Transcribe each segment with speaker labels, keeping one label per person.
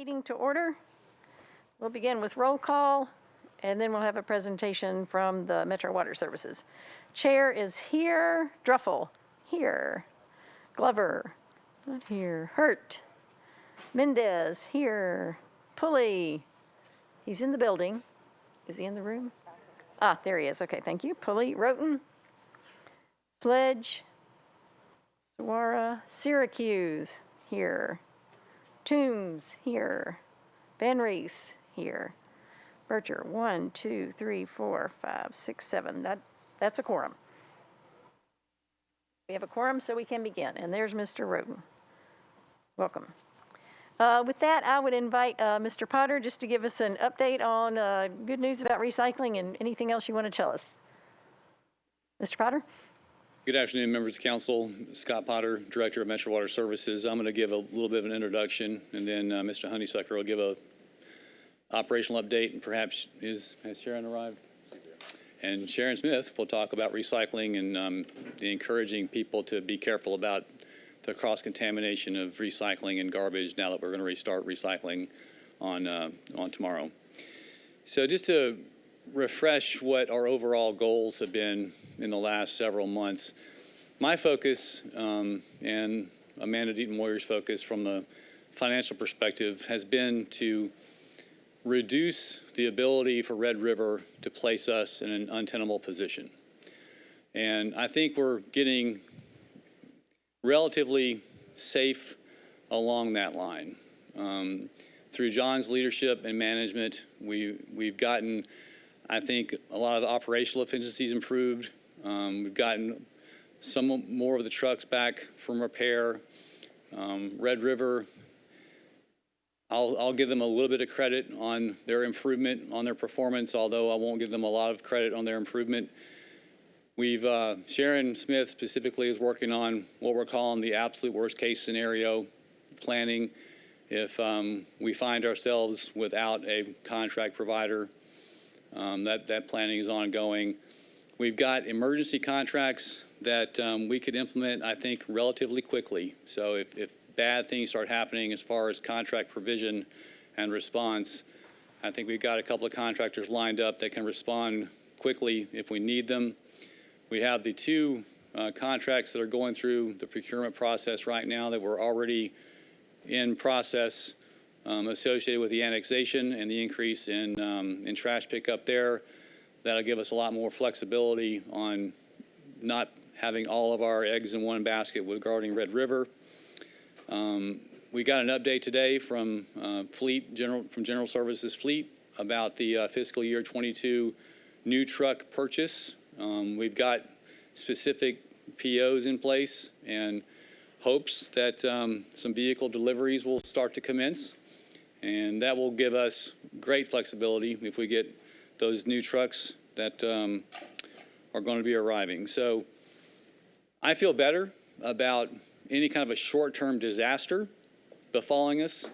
Speaker 1: Meeting to order. We'll begin with roll call, and then we'll have a presentation from the Metro Water Services. Chair is here. Druffel, here. Glover, not here. Hurt. Mendez, here. Pulley, he's in the building. Is he in the room? Ah, there he is. Okay, thank you. Pulley, Roten, Sledge, Suara, Syracuse, here. Toombs, here. Van Rees, here. Bircher, 1, 2, 3, 4, 5, 6, 7. That's a quorum. We have a quorum, so we can begin. And there's Mr. Roten. Welcome. With that, I would invite Mr. Potter just to give us an update on good news about recycling and anything else you want to tell us. Mr. Potter?
Speaker 2: Good afternoon, members of council. Scott Potter, Director of Metro Water Services. I'm going to give a little bit of an introduction, and then Mr. Honeysucker will give a operational update, and perhaps has Sharon arrived? And Sharon Smith will talk about recycling and encouraging people to be careful about the cross-contamination of recycling and garbage now that we're going to restart recycling on tomorrow. So just to refresh what our overall goals have been in the last several months, my focus and Amanda Deaton-Moyer's focus from the financial perspective has been to reduce the ability for Red River to place us in an untenable position. And I think we're getting relatively safe along that line. Through John's leadership and management, we've gotten, I think, a lot of the operational efficiencies improved. We've gotten some more of the trucks back from repair. Red River, I'll give them a little bit of credit on their improvement, on their performance, although I won't give them a lot of credit on their improvement. Sharon Smith specifically is working on what we're calling the absolute worst case scenario planning. If we find ourselves without a contract provider, that planning is ongoing. We've got emergency contracts that we could implement, I think, relatively quickly. So if bad things start happening as far as contract provision and response, I think we've got a couple of contractors lined up that can respond quickly if we need them. We have the two contracts that are going through the procurement process right now that were already in process associated with the annexation and the increase in trash pickup there. That'll give us a lot more flexibility on not having all of our eggs in one basket regarding Red River. We got an update today from General Services Fleet about the fiscal year 22 new truck purchase. We've got specific POs in place and hopes that some vehicle deliveries will start to commence, and that will give us great flexibility if we get those new trucks that are going to be arriving. So I feel better about any kind of a short-term disaster befalling us,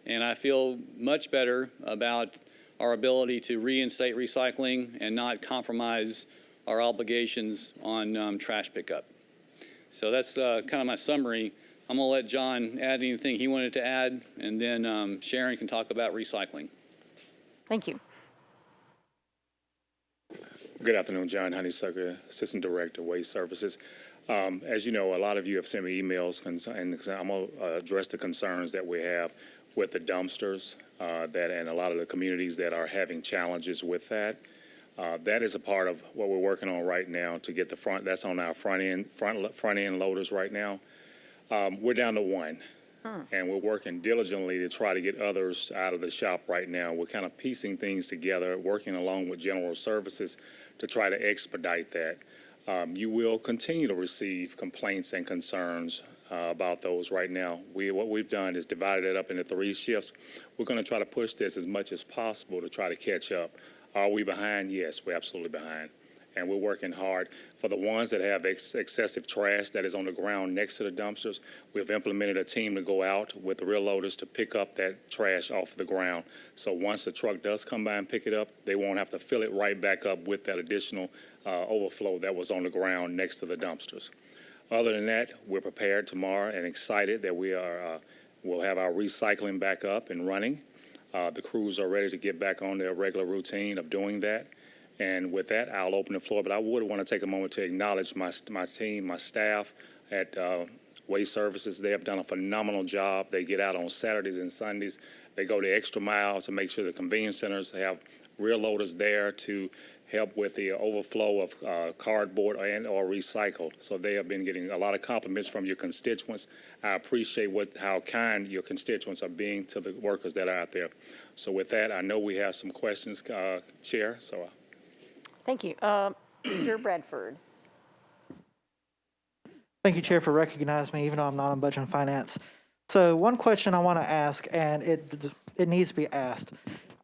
Speaker 2: and I feel much better about our ability to reinstate recycling and not compromise our obligations on trash pickup. So that's kind of my summary. I'm going to let John add anything he wanted to add, and then Sharon can talk about recycling.
Speaker 1: Thank you.
Speaker 3: Good afternoon, John Honeysucker, Assistant Director, Waste Services. As you know, a lot of you have sent me emails, and I'm going to address the concerns that we have with the dumpsters and a lot of the communities that are having challenges with that. That is a part of what we're working on right now to get the front. That's on our front end loaders right now. We're down to one, and we're working diligently to try to get others out of the shop right now. We're kind of piecing things together, working along with General Services to try to expedite that. You will continue to receive complaints and concerns about those right now. What we've done is divided it up into 3 shifts. We're going to try to push this as much as possible to try to catch up. Are we behind? Yes, we're absolutely behind. And we're working hard. For the ones that have excessive trash that is on the ground next to the dumpsters, we've implemented a team to go out with the rear loaders to pick up that trash off the ground. So once the truck does come by and pick it up, they won't have to fill it right back up with that additional overflow that was on the ground next to the dumpsters. Other than that, we're prepared tomorrow and excited that we are We'll have our recycling back up and running. The crews are ready to get back on their regular routine of doing that. And with that, I'll open the floor. But I would want to take a moment to acknowledge my team, my staff at Waste Services. They have done a phenomenal job. They get out on Saturdays and Sundays. They go the extra mile to make sure the convenience centers have rear loaders there to help with the overflow of cardboard and or recycle. So they have been getting a lot of compliments from your constituents. I appreciate how kind your constituents are being to the workers that are out there. So with that, I know we have some questions, Chair. So.
Speaker 1: Thank you. Mr. Bradford.
Speaker 4: Thank you, Chair, for recognizing me, even though I'm not on Budget and Finance. So one question I want to ask, and it needs to be asked.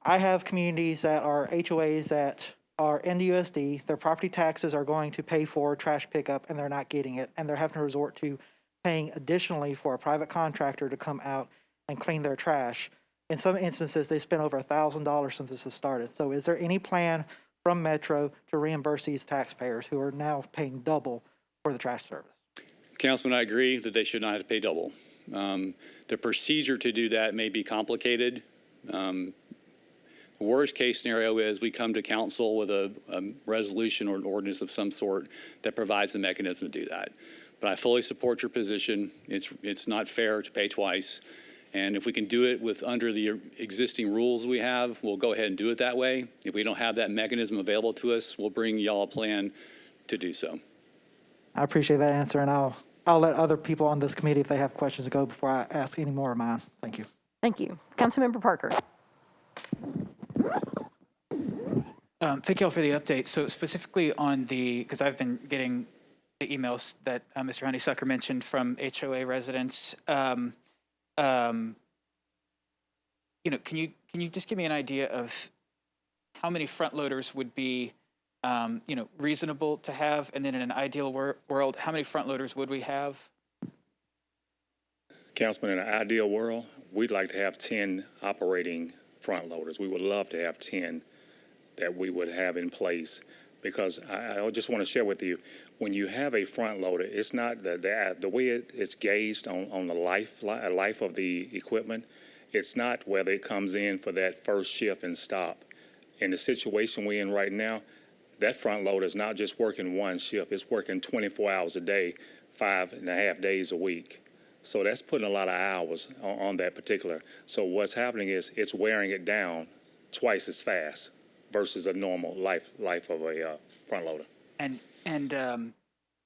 Speaker 4: I have communities that are HOAs that are NDUSD. Their property taxes are going to pay for trash pickup, and they're not getting it, and they're having to resort to paying additionally for a private contractor to come out and clean their trash. In some instances, they spent over $1,000 since this has started. So is there any plan from Metro to reimburse these taxpayers who are now paying double for the trash service?
Speaker 2: Councilman, I agree that they should not have to pay double. The procedure to do that may be complicated. Worst case scenario is we come to council with a resolution or an ordinance of some sort that provides the mechanism to do that. But I fully support your position. It's not fair to pay twice. And if we can do it under the existing rules we have, we'll go ahead and do it that way. If we don't have that mechanism available to us, we'll bring y'all a plan to do so.
Speaker 4: I appreciate that answer, and I'll let other people on this committee, if they have questions, go before I ask any more of mine. Thank you.
Speaker 1: Thank you. Councilmember Parker.
Speaker 5: Thank you all for the update. So specifically on because I've been getting the emails that Mr. Honeysucker mentioned from HOA residents. Can you just give me an idea of how many front loaders would be, reasonable to have, and then in an ideal world, how many front loaders would we have?
Speaker 3: Councilman, in an ideal world, we'd like to have 10 operating front loaders. We would love to have 10 that we would have in place, because I just want to share with you, when you have a front loader, it's not the way it's gauged on the life of the equipment. It's not whether it comes in for that first shift and stop. In the situation we're in right now, that front loader is not just working one shift, it's working 24 hours a day, 5.5 days a week. So that's putting a lot of hours on that particular. So what's happening is it's wearing it down twice as fast versus a normal life of a front loader.
Speaker 5: And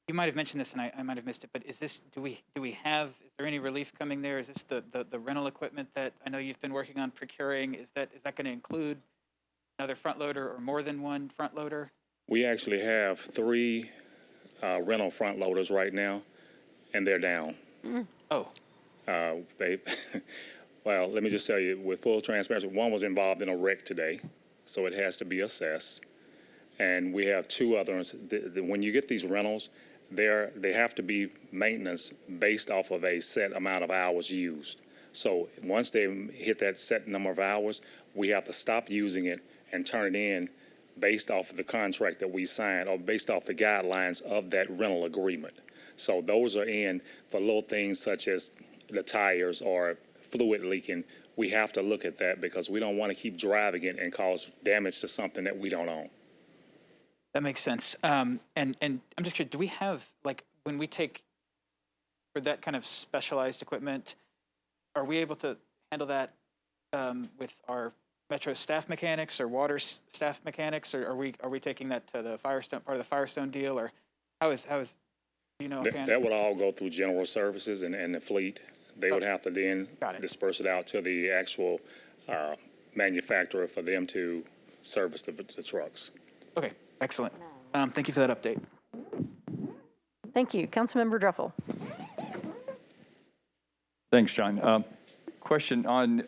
Speaker 5: you might have mentioned this, and I might have missed it, but is there any relief coming there? Is this the rental equipment that I know you've been working on procuring? Is that going to include another front loader or more than one front loader?
Speaker 3: We actually have 3 rental front loaders right now, and they're down.
Speaker 5: Mm. Oh.
Speaker 3: Well, let me just tell you, with full transparency, one was involved in a wreck today, so it has to be assessed. And we have 2 others. When you get these rentals, they have to be maintenance based off of a set amount of hours used. So once they hit that set number of hours, we have to stop using it and turn it in based off of the contract that we signed or based off the guidelines of that rental agreement. So those are in for little things such as the tires or fluid leaking. We have to look at that because we don't want to keep driving it and cause damage to something that we don't own.
Speaker 5: That makes sense. And I'm just curious, do we have, like, when we take for that kind of specialized equipment, are we able to handle that with our Metro staff mechanics or water staff mechanics, or are we taking that to the Firestone part of the Firestone deal, or how is do you know?
Speaker 3: That would all go through general services and the fleet. They would have to then disperse it out to the actual manufacturer for them to service the trucks.
Speaker 5: Okay, excellent. Thank you for that update.
Speaker 1: Thank you. Councilmember Druffel.
Speaker 6: Thanks, John. Question on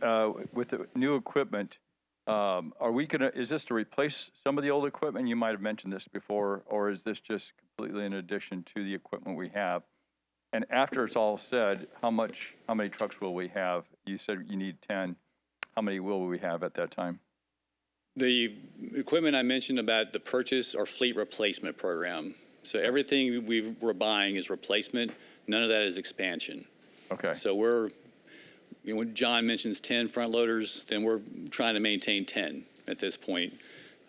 Speaker 6: with the new equipment. Is this to replace some of the old equipment? You might have mentioned this before, or is this just completely in addition to the equipment we have? And after it's all said, how many trucks will we have? You said you need 10. How many will we have at that time?
Speaker 2: The equipment I mentioned about the purchase or fleet replacement program. So everything we're buying is replacement. None of that is expansion.
Speaker 6: Okay.
Speaker 2: So when John mentions 10 front loaders, then we're trying to maintain 10 at this point.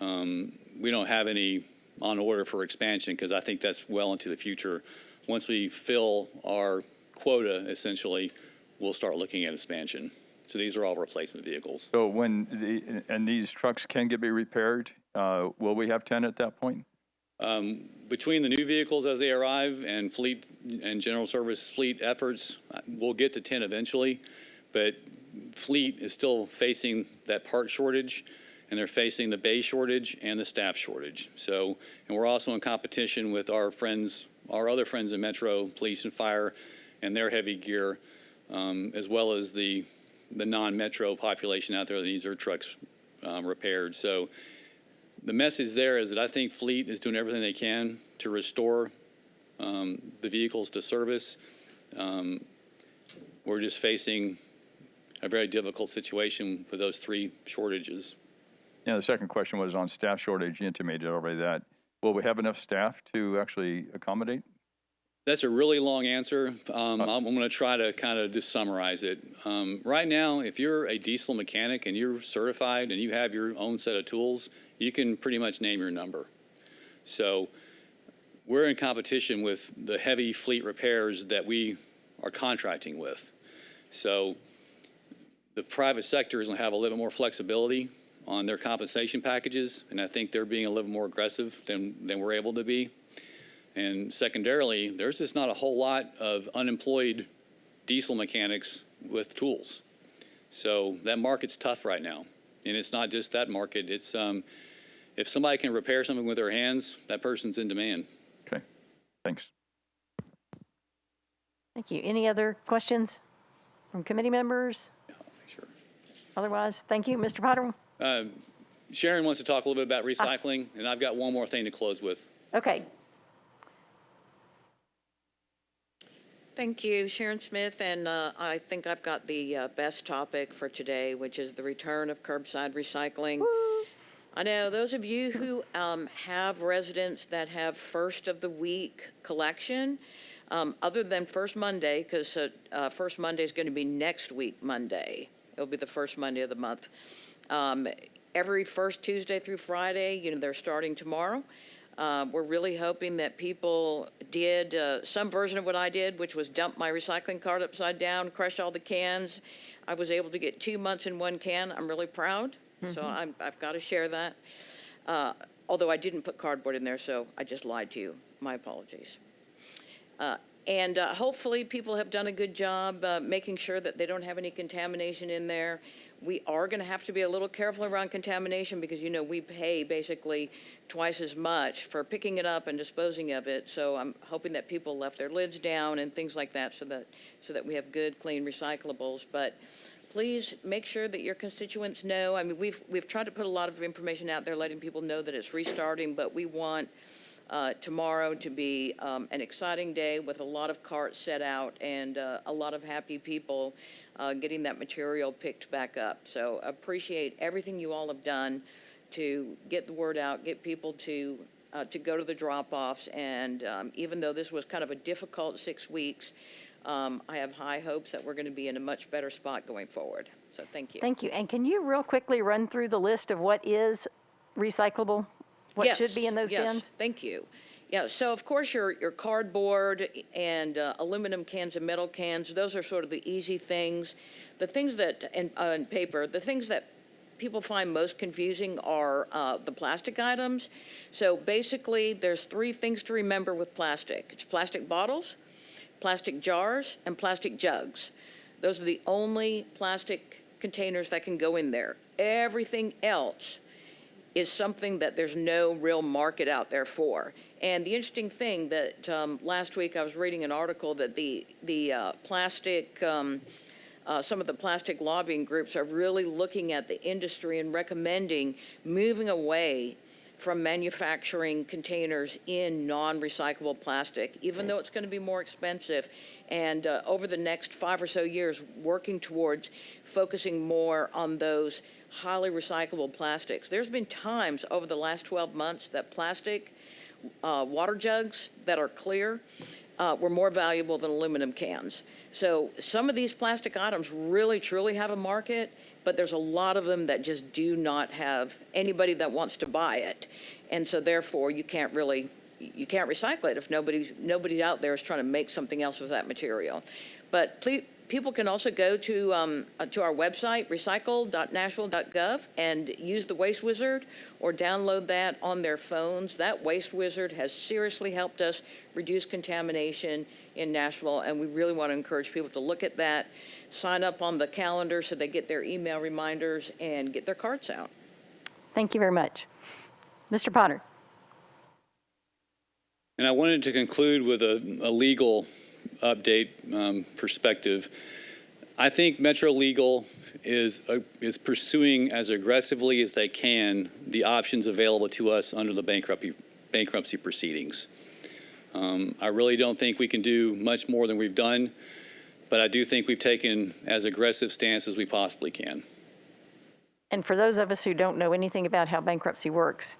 Speaker 2: We don't have any on order for expansion because I think that's well into the future. Once we fill our quota, essentially, we'll start looking at expansion. So these are all replacement vehicles.
Speaker 6: So and these trucks can be repaired, will we have 10 at that point?
Speaker 2: Between the new vehicles as they arrive and fleet and general service fleet efforts, we'll get to 10 eventually, but fleet is still facing that part shortage, and they're facing the bay shortage and the staff shortage. So, and we're also in competition with our other friends in Metro, police and fire, and their heavy gear, as well as the non-Metro population out there that needs their trucks repaired. So the message there is that I think fleet is doing everything they can to restore the vehicles to service. We're just facing a very difficult situation for those three shortages.
Speaker 6: Yeah, the second question was on staff shortage. You intimated already that. Will we have enough staff to actually accommodate?
Speaker 2: That's a really long answer. I'm going to try to kind of just summarize it. Right now, if you're a diesel mechanic and you're certified and you have your own set of tools, you can pretty much name your number. So we're in competition with the heavy fleet repairs that we are contracting with. So the private sector is going to have a little bit more flexibility on their compensation packages, and I think they're being a little more aggressive than we're able to be. And secondarily, there's just not a whole lot of unemployed diesel mechanics with tools. So that market's tough right now. And it's not just that market. It's if somebody can repair something with their hands, that person's in demand.
Speaker 6: Okay, thanks.
Speaker 1: Thank you. Any other questions from committee members?
Speaker 2: Yeah, sure.
Speaker 1: Otherwise, thank you. Mr. Potter?
Speaker 2: Sharon wants to talk a little bit about recycling, and I've got one more thing to close with.
Speaker 1: Okay.
Speaker 7: Thank you, Sharon Smith, and I think I've got the best topic for today, which is the return of curbside recycling.
Speaker 1: Woo.
Speaker 7: I know those of you who have residents that have first of the week collection, other than first Monday, because first Monday is going to be next week Monday. It'll be the first Monday of the month. Every first Tuesday through Friday, they're starting tomorrow. We're really hoping that people did some version of what I did, which was dump my recycling cart upside down, crush all the cans. I was able to get 2 months in one can. I'm really proud. So I've got to share that. Although I didn't put cardboard in there, so I just lied to you. My apologies. And hopefully people have done a good job making sure that they don't have any contamination in there. We are going to have to be a little careful around contamination because, we pay basically twice as much for picking it up and disposing of it. So I'm hoping that people left their lids down and things like that so that we have good, clean recyclables. But please make sure that your constituents know. I mean, we've tried to put a lot of information out there letting people know that it's restarting, but we want tomorrow to be an exciting day with a lot of carts set out and a lot of happy people getting that material picked back up. So appreciate everything you all have done to get the word out, get people to go to the drop-offs. And even though this was kind of a difficult 6 weeks, I have high hopes that we're going to be in a much better spot going forward. So thank you.
Speaker 1: Thank you. And can you real quickly run through the list of what is recyclable? What should be in those bins?
Speaker 7: Thank you. Yeah, so of course your cardboard and aluminum cans and metal cans, those are sort of the easy things. The things that, and paper, the things that people find most confusing are the plastic items. So basically there's 3 things to remember with plastic. It's plastic bottles, plastic jars, and plastic jugs. Those are the only plastic containers that can go in there. Everything else is something that there's no real market out there for. And the interesting thing that last week I was reading an article that the plastic, some of the plastic lobbying groups are really looking at the industry and recommending moving away from manufacturing containers in non-recyclable plastic, even though it's going to be more expensive. And over the next 5 or so years, working towards focusing more on those highly recyclable plastics. There's been times over the last 12 months that plastic water jugs that are clear, were more valuable than aluminum cans. So some of these plastic items really, truly have a market, but there's a lot of them that just do not have anybody that wants to buy it. And so therefore, you can't recycle it if nobody out there is trying to make something else with that material. But people can also go to our website, recycle.nashville.gov, and use the Waste Wizard or download that on their phones. That Waste Wizard has seriously helped us reduce contamination in Nashville, and we really want to encourage people to look at that, sign up on the calendar so they get their email reminders, and get their cards out.
Speaker 1: Thank you very much. Mr. Potter.
Speaker 2: And I wanted to conclude with a legal update perspective. I think Metro Legal is pursuing as aggressively as they can the options available to us under the bankruptcy proceedings. I really don't think we can do much more than we've done, but I do think we've taken as aggressive stance as we possibly can.
Speaker 1: And for those of us who don't know anything about how bankruptcy works,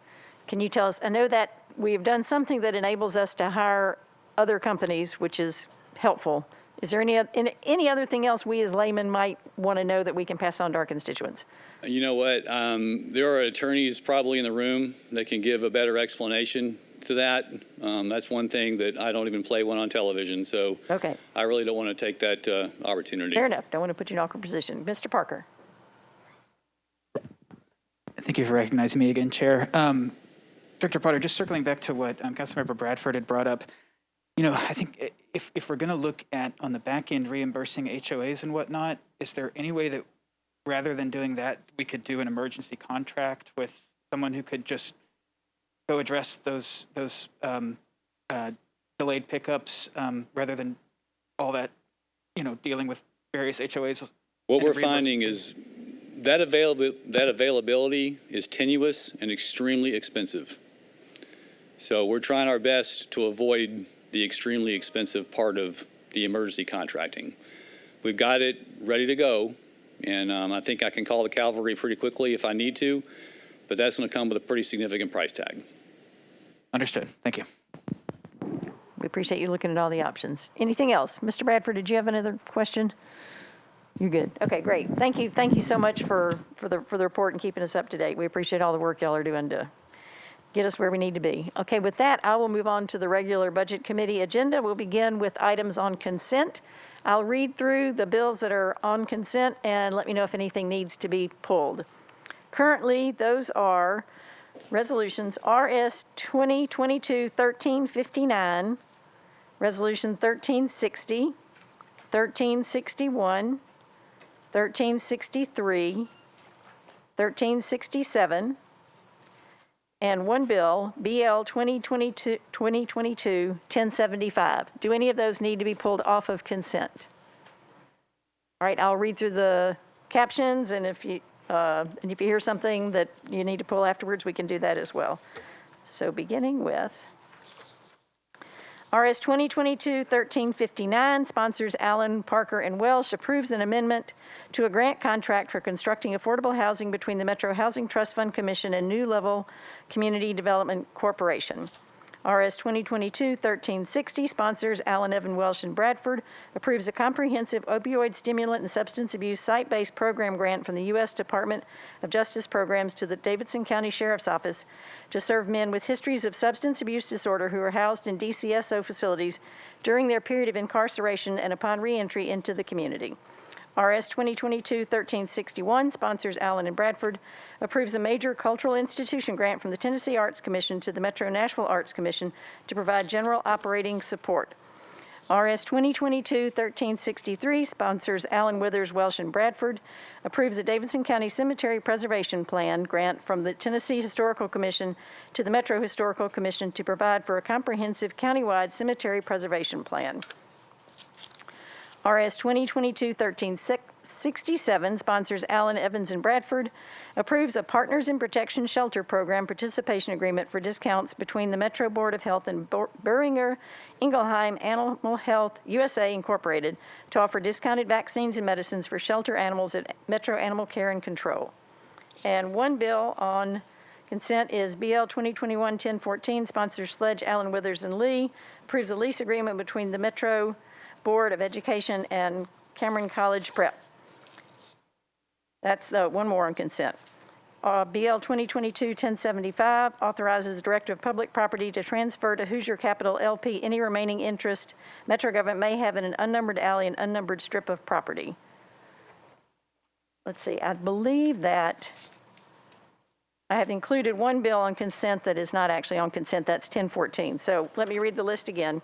Speaker 1: can you tell us, I know that we've done something that enables us to hire other companies, which is helpful. Is there any other thing else we as laymen might want to know that we can pass on to our constituents?
Speaker 2: You know what? There are attorneys probably in the room that can give a better explanation to that. That's one thing that I don't even play one on television, so
Speaker 1: Okay.
Speaker 2: I really don't want to take that opportunity.
Speaker 1: Fair enough. Don't want to put you in an awkward position. Mr. Parker.
Speaker 5: Thank you for recognizing me again, Chair. Director Potter, just circling back to what Councilmember Bradford had brought up, I think if we're going to look at on the back end reimbursing HOAs and whatnot, is there any way that rather than doing that, we could do an emergency contract with someone who could just go address those delayed pickups rather than all that, dealing with various HOAs?
Speaker 2: What we're finding is that availability is tenuous and extremely expensive. So we're trying our best to avoid the extremely expensive part of the emergency contracting. We've got it ready to go, and I think I can call the cavalry pretty quickly if I need to, but that's going to come with a pretty significant price tag.
Speaker 5: Understood. Thank you.
Speaker 1: We appreciate you looking at all the options. Anything else? Mr. Bradford, did you have another question? You're good. Okay, great. Thank you. Thank you so much for the report and keeping us up to date. We appreciate all the work y'all are doing to get us where we need to be. Okay, with that, I will move on to the regular Budget Committee agenda. We'll begin with items on consent. I'll read through the bills that are on consent and let me know if anything needs to be pulled. Currently, those are resolutions RS 2022-1359, Resolution 1360, 1361, 1363, 1367, and one bill, BL 2022-1075. Do any of those need to be pulled off of consent? All right, I'll read through the captions, and if you hear something that you need to pull afterwards, we can do that as well. So beginning with RS 2022-1359, sponsors Allen, Parker, and Welsh, approves an amendment to a grant contract for constructing affordable housing between the Metro Housing Trust Fund Commission and New Level Community Development Corporation. RS 2022-1360, sponsors Allen, Evan, Welsh, and Bradford, approves a comprehensive opioid stimulant and substance abuse site-based program grant from the U.S. Department of Justice Programs to the Davidson County Sheriff's Office to serve men with histories of substance abuse disorder who are housed in DCSO facilities during their period of incarceration and upon reentry into the community. RS 2022-1361, sponsors Allen and Bradford, approves a major cultural institution grant from the Tennessee Arts Commission to the Metro Nashville Arts Commission to provide general operating support. RS 2022-1363, sponsors Allen, Withers, Welsh, and Bradford, approves a Davidson County Cemetery Preservation Plan grant from the Tennessee Historical Commission to the Metro Historical Commission to provide for a comprehensive countywide cemetery preservation plan. RS 2022-1367, sponsors Allen, Evans, and Bradford, approves a Partners in Protection Shelter Program participation agreement for discounts between the Metro Board of Health and Boehringer Ingelheim Animal Health USA Incorporated to offer discounted vaccines and medicines for shelter animals at Metro Animal Care and Control. And one bill on Consent is BL 2021-1014, sponsors Sledge, Allen, Withers, and Lee, approves a lease agreement between the Metro Board of Education and Cameron College Prep. That's one more on consent. BL 2022-1075 authorizes the Director of Public Property to transfer to Hoosier Capital LP any remaining interest Metro government may have in an unnumbered alley and unnumbered strip of property. Let's see, I believe that I have included one bill on consent that is not actually on consent. That's 1014. So let me read the list again.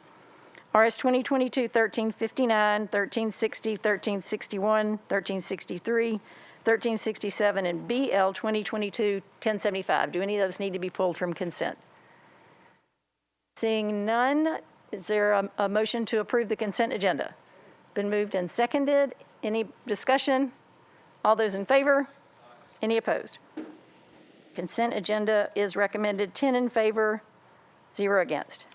Speaker 1: RS 2022-1359, 1360, 1361, 1363, 1367, and BL 2022-1075. Do any of those need to be pulled from consent? Seeing none, is there a motion to approve the consent agenda? Been moved and seconded. Any discussion? All those in favor? Any opposed? Consent agenda is recommended, 10 in favor, 0 against.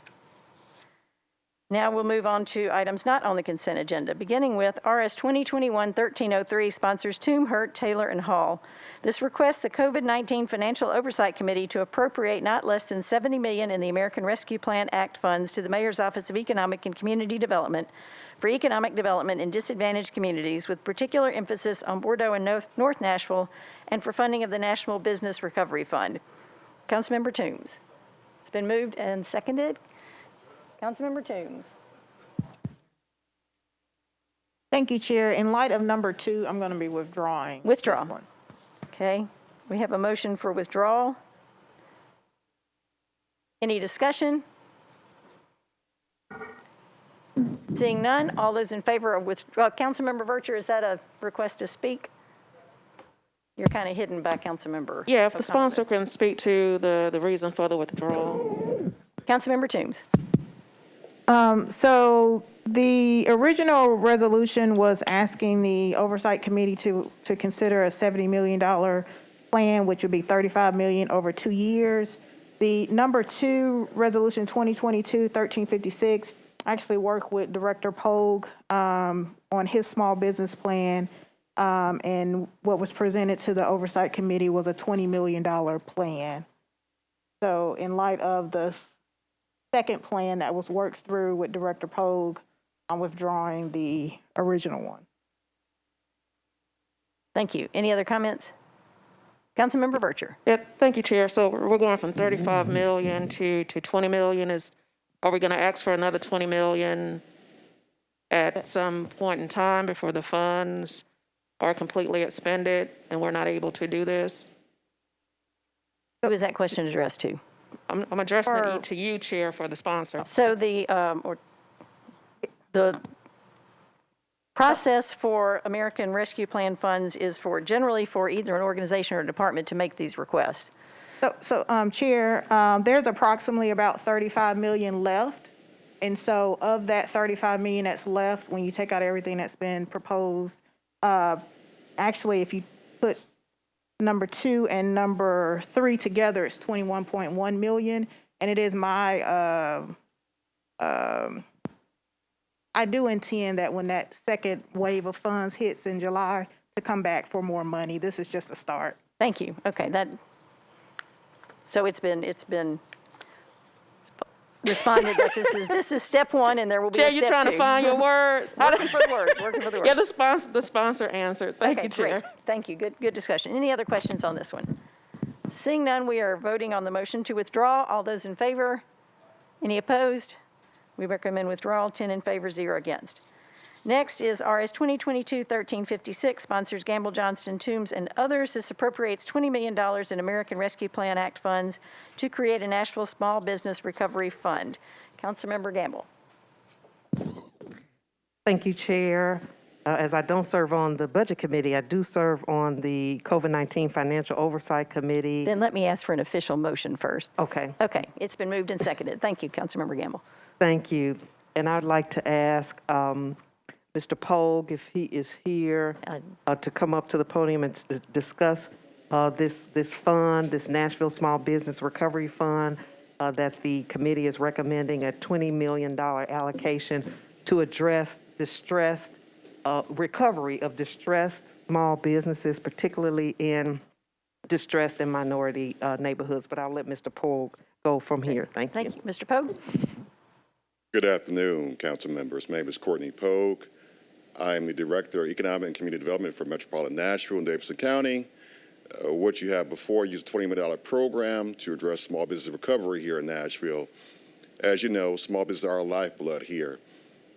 Speaker 1: Now we'll move on to items not on the consent agenda, beginning with RS 2021-1303, sponsors Tomb, Hurt, Taylor, and Hall. This requests the COVID-19 Financial Oversight Committee to appropriate not less than $70 million in the American Rescue Plan Act funds to the Mayor's Office of Economic and Community Development for economic development in disadvantaged communities, with particular emphasis on Bordeaux and North Nashville, and for funding of the National Business Recovery Fund. Councilmember Toombs. It's been moved and seconded. Councilmember Toombs.
Speaker 8: Thank you, Chair. In light of number 2, I'm going to be withdrawing.
Speaker 1: Withdraw.
Speaker 8: This one.
Speaker 1: Okay, we have a motion for withdrawal. Any discussion? Seeing none, all those in favor of withdrawal. Councilmember Vercher, is that a request to speak? You're kind of hidden by Councilmember.
Speaker 9: Yeah, if the sponsor can speak to the reason for the withdrawal.
Speaker 1: Councilmember Toombs.
Speaker 8: So the original resolution was asking the Oversight Committee to consider a $70 million plan, which would be $35 million over 2 years. The number 2, Resolution 2022-1356, actually worked with Director Pogue on his small business plan, and what was presented to the Oversight Committee was a $20 million plan. So in light of the second plan that was worked through with Director Pogue, I'm withdrawing the original one.
Speaker 1: Thank you. Any other comments? Councilmember Vercher.
Speaker 9: Yeah, thank you, Chair. So we're going from 35 million to 20 million. Are we going to ask for another 20 million at some point in time before the funds are completely expended and we're not able to do this?
Speaker 1: Who is that question addressed to?
Speaker 9: I'm addressing it to you, Chair, for the sponsor.
Speaker 1: So the process for American Rescue Plan funds is generally for either an organization or a department to make these requests.
Speaker 8: So, Chair, there's approximately about 35 million left. And so of that 35 million that's left, when you take out everything that's been proposed, actually, if you put number 2 and number 3 together, it's 21.1 million. And it is my, I do intend that when that second wave of funds hits in July to come back for more money. This is just a start.
Speaker 1: Thank you. Okay, so it's been responded that this is step 1 and there will be
Speaker 9: Chair,
Speaker 1: a step 2.
Speaker 9: you're trying to find your words.
Speaker 1: Working for the words.
Speaker 9: Yeah, the sponsor answered. Thank you, Chair.
Speaker 1: Great. Thank you. Good discussion. Any other questions on this one? Seeing none, we are voting on the motion to withdraw. All those in favor? Any opposed? We recommend withdrawal, 10 in favor, 0 against. Next is RS 2022-1356, sponsors Gamble, Johnston, Toombs, and others. This appropriates $20 million in American Rescue Plan Act funds to create a Nashville Small Business Recovery Fund. Councilmember Gamble.
Speaker 10: Thank you, Chair. As I don't serve on the Budget Committee, I do serve on the COVID-19 Financial Oversight Committee.
Speaker 1: Then let me ask for an official motion first.
Speaker 10: Okay.
Speaker 1: Okay, it's been moved and seconded. Thank you, Councilmember Gamble.
Speaker 10: Thank you. And I'd like to ask Mr. Pogue, if he is here, to come up to the podium and discuss this fund, this Nashville Small Business Recovery Fund, that the committee is recommending a $20 million allocation to address recovery of distressed small businesses, particularly in distressed and minority neighborhoods. But I'll let Mr. Pogue go from here. Thank you.
Speaker 1: Thank you. Mr. Pogue?
Speaker 11: Good afternoon, council members. My name is Courtney Pogue. I am the Director of Economic and Community Development for Metropolitan Nashville and Davidson County. What you have before you is a $20 million program to address small business recovery here in Nashville. As you know, small businesses are our lifeblood here.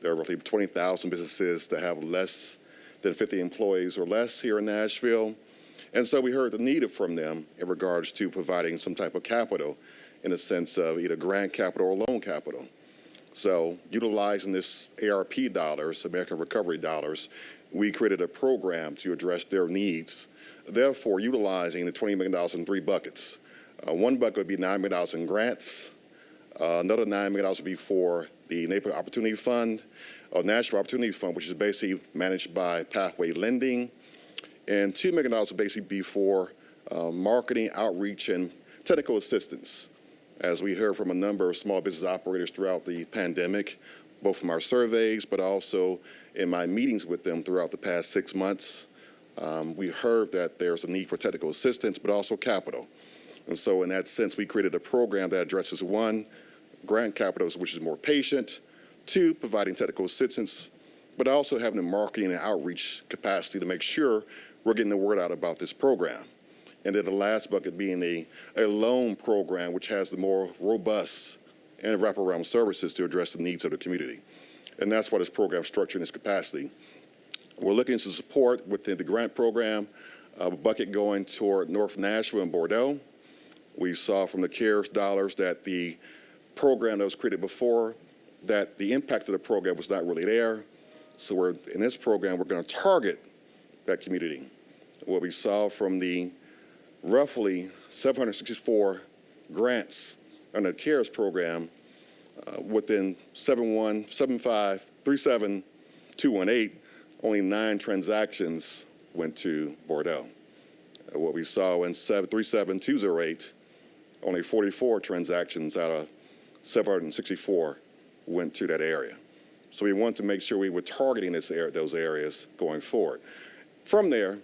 Speaker 11: There are roughly 20,000 businesses that have less than 50 employees or less here in Nashville. And so we heard the need from them in regards to providing some type of capital in the sense of either grant capital or loan capital. So utilizing this ARP dollars, American Recovery dollars, we created a program to address their needs. Therefore, utilizing the $20 million in 3 buckets. One bucket would be $9 million in grants. Another $9 million would be for the Neighborhood Opportunity Fund, or National Opportunity Fund, which is basically managed by Pathway Lending. And $2 million would basically be for marketing, outreach, and technical assistance. As we heard from a number of small business operators throughout the pandemic, both from our surveys, but also in my meetings with them throughout the past 6 months, we heard that there's a need for technical assistance, but also capital. And so in that sense, we created a program that addresses 1, grant capital, which is more patient, 2, providing technical assistance, but also having the marketing and outreach capacity to make sure we're getting the word out about this program. And then the last bucket being a loan program, which has the more robust and wraparound services to address the needs of the community. And that's why this program is structured in its capacity. We're looking to support within the grant program, a bucket going toward North Nashville and Bordeaux. We saw from the CARES dollars that the program that was created before, that the impact of the program was not really there. So in this program, we're going to target that community. What we saw from the roughly 764 grants under the CARES program, within 7575218, only 9 transactions went to Bordeaux. What we saw in 37208, only 44 transactions out of 764 went to that area. So we want to make sure we were targeting those areas going forward. From there,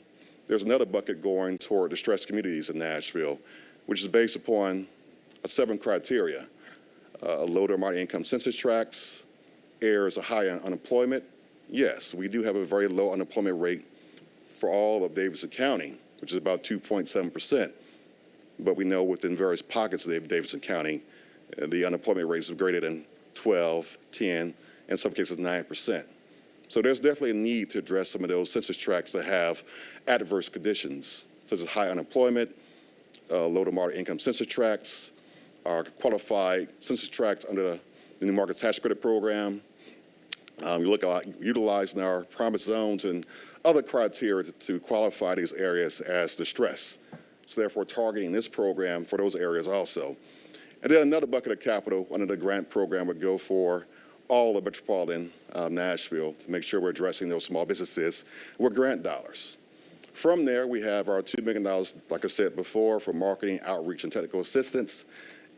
Speaker 11: there's another bucket going toward distressed communities in Nashville, which is based upon 7 criteria. Low to moderate income census tracts, areas of high unemployment. Yes, we do have a very low unemployment rate for all of Davidson County, which is about 2.7%. But we know within various pockets of Davidson County, the unemployment rates are greater than 12, 10, in some cases 9%. So there's definitely a need to address some of those census tracts that have adverse conditions, such as high unemployment, low to moderate income census tracts, our qualified census tracts under the New Market Tax Credit Program. We look at utilizing our promise zones and other criteria to qualify these areas as distress. So therefore targeting this program for those areas also. And then another bucket of capital under the grant program would go for all of Metropolitan Nashville to make sure we're addressing those small businesses with grant dollars. From there, we have our $2 million, like I said before, for marketing, outreach, and technical assistance.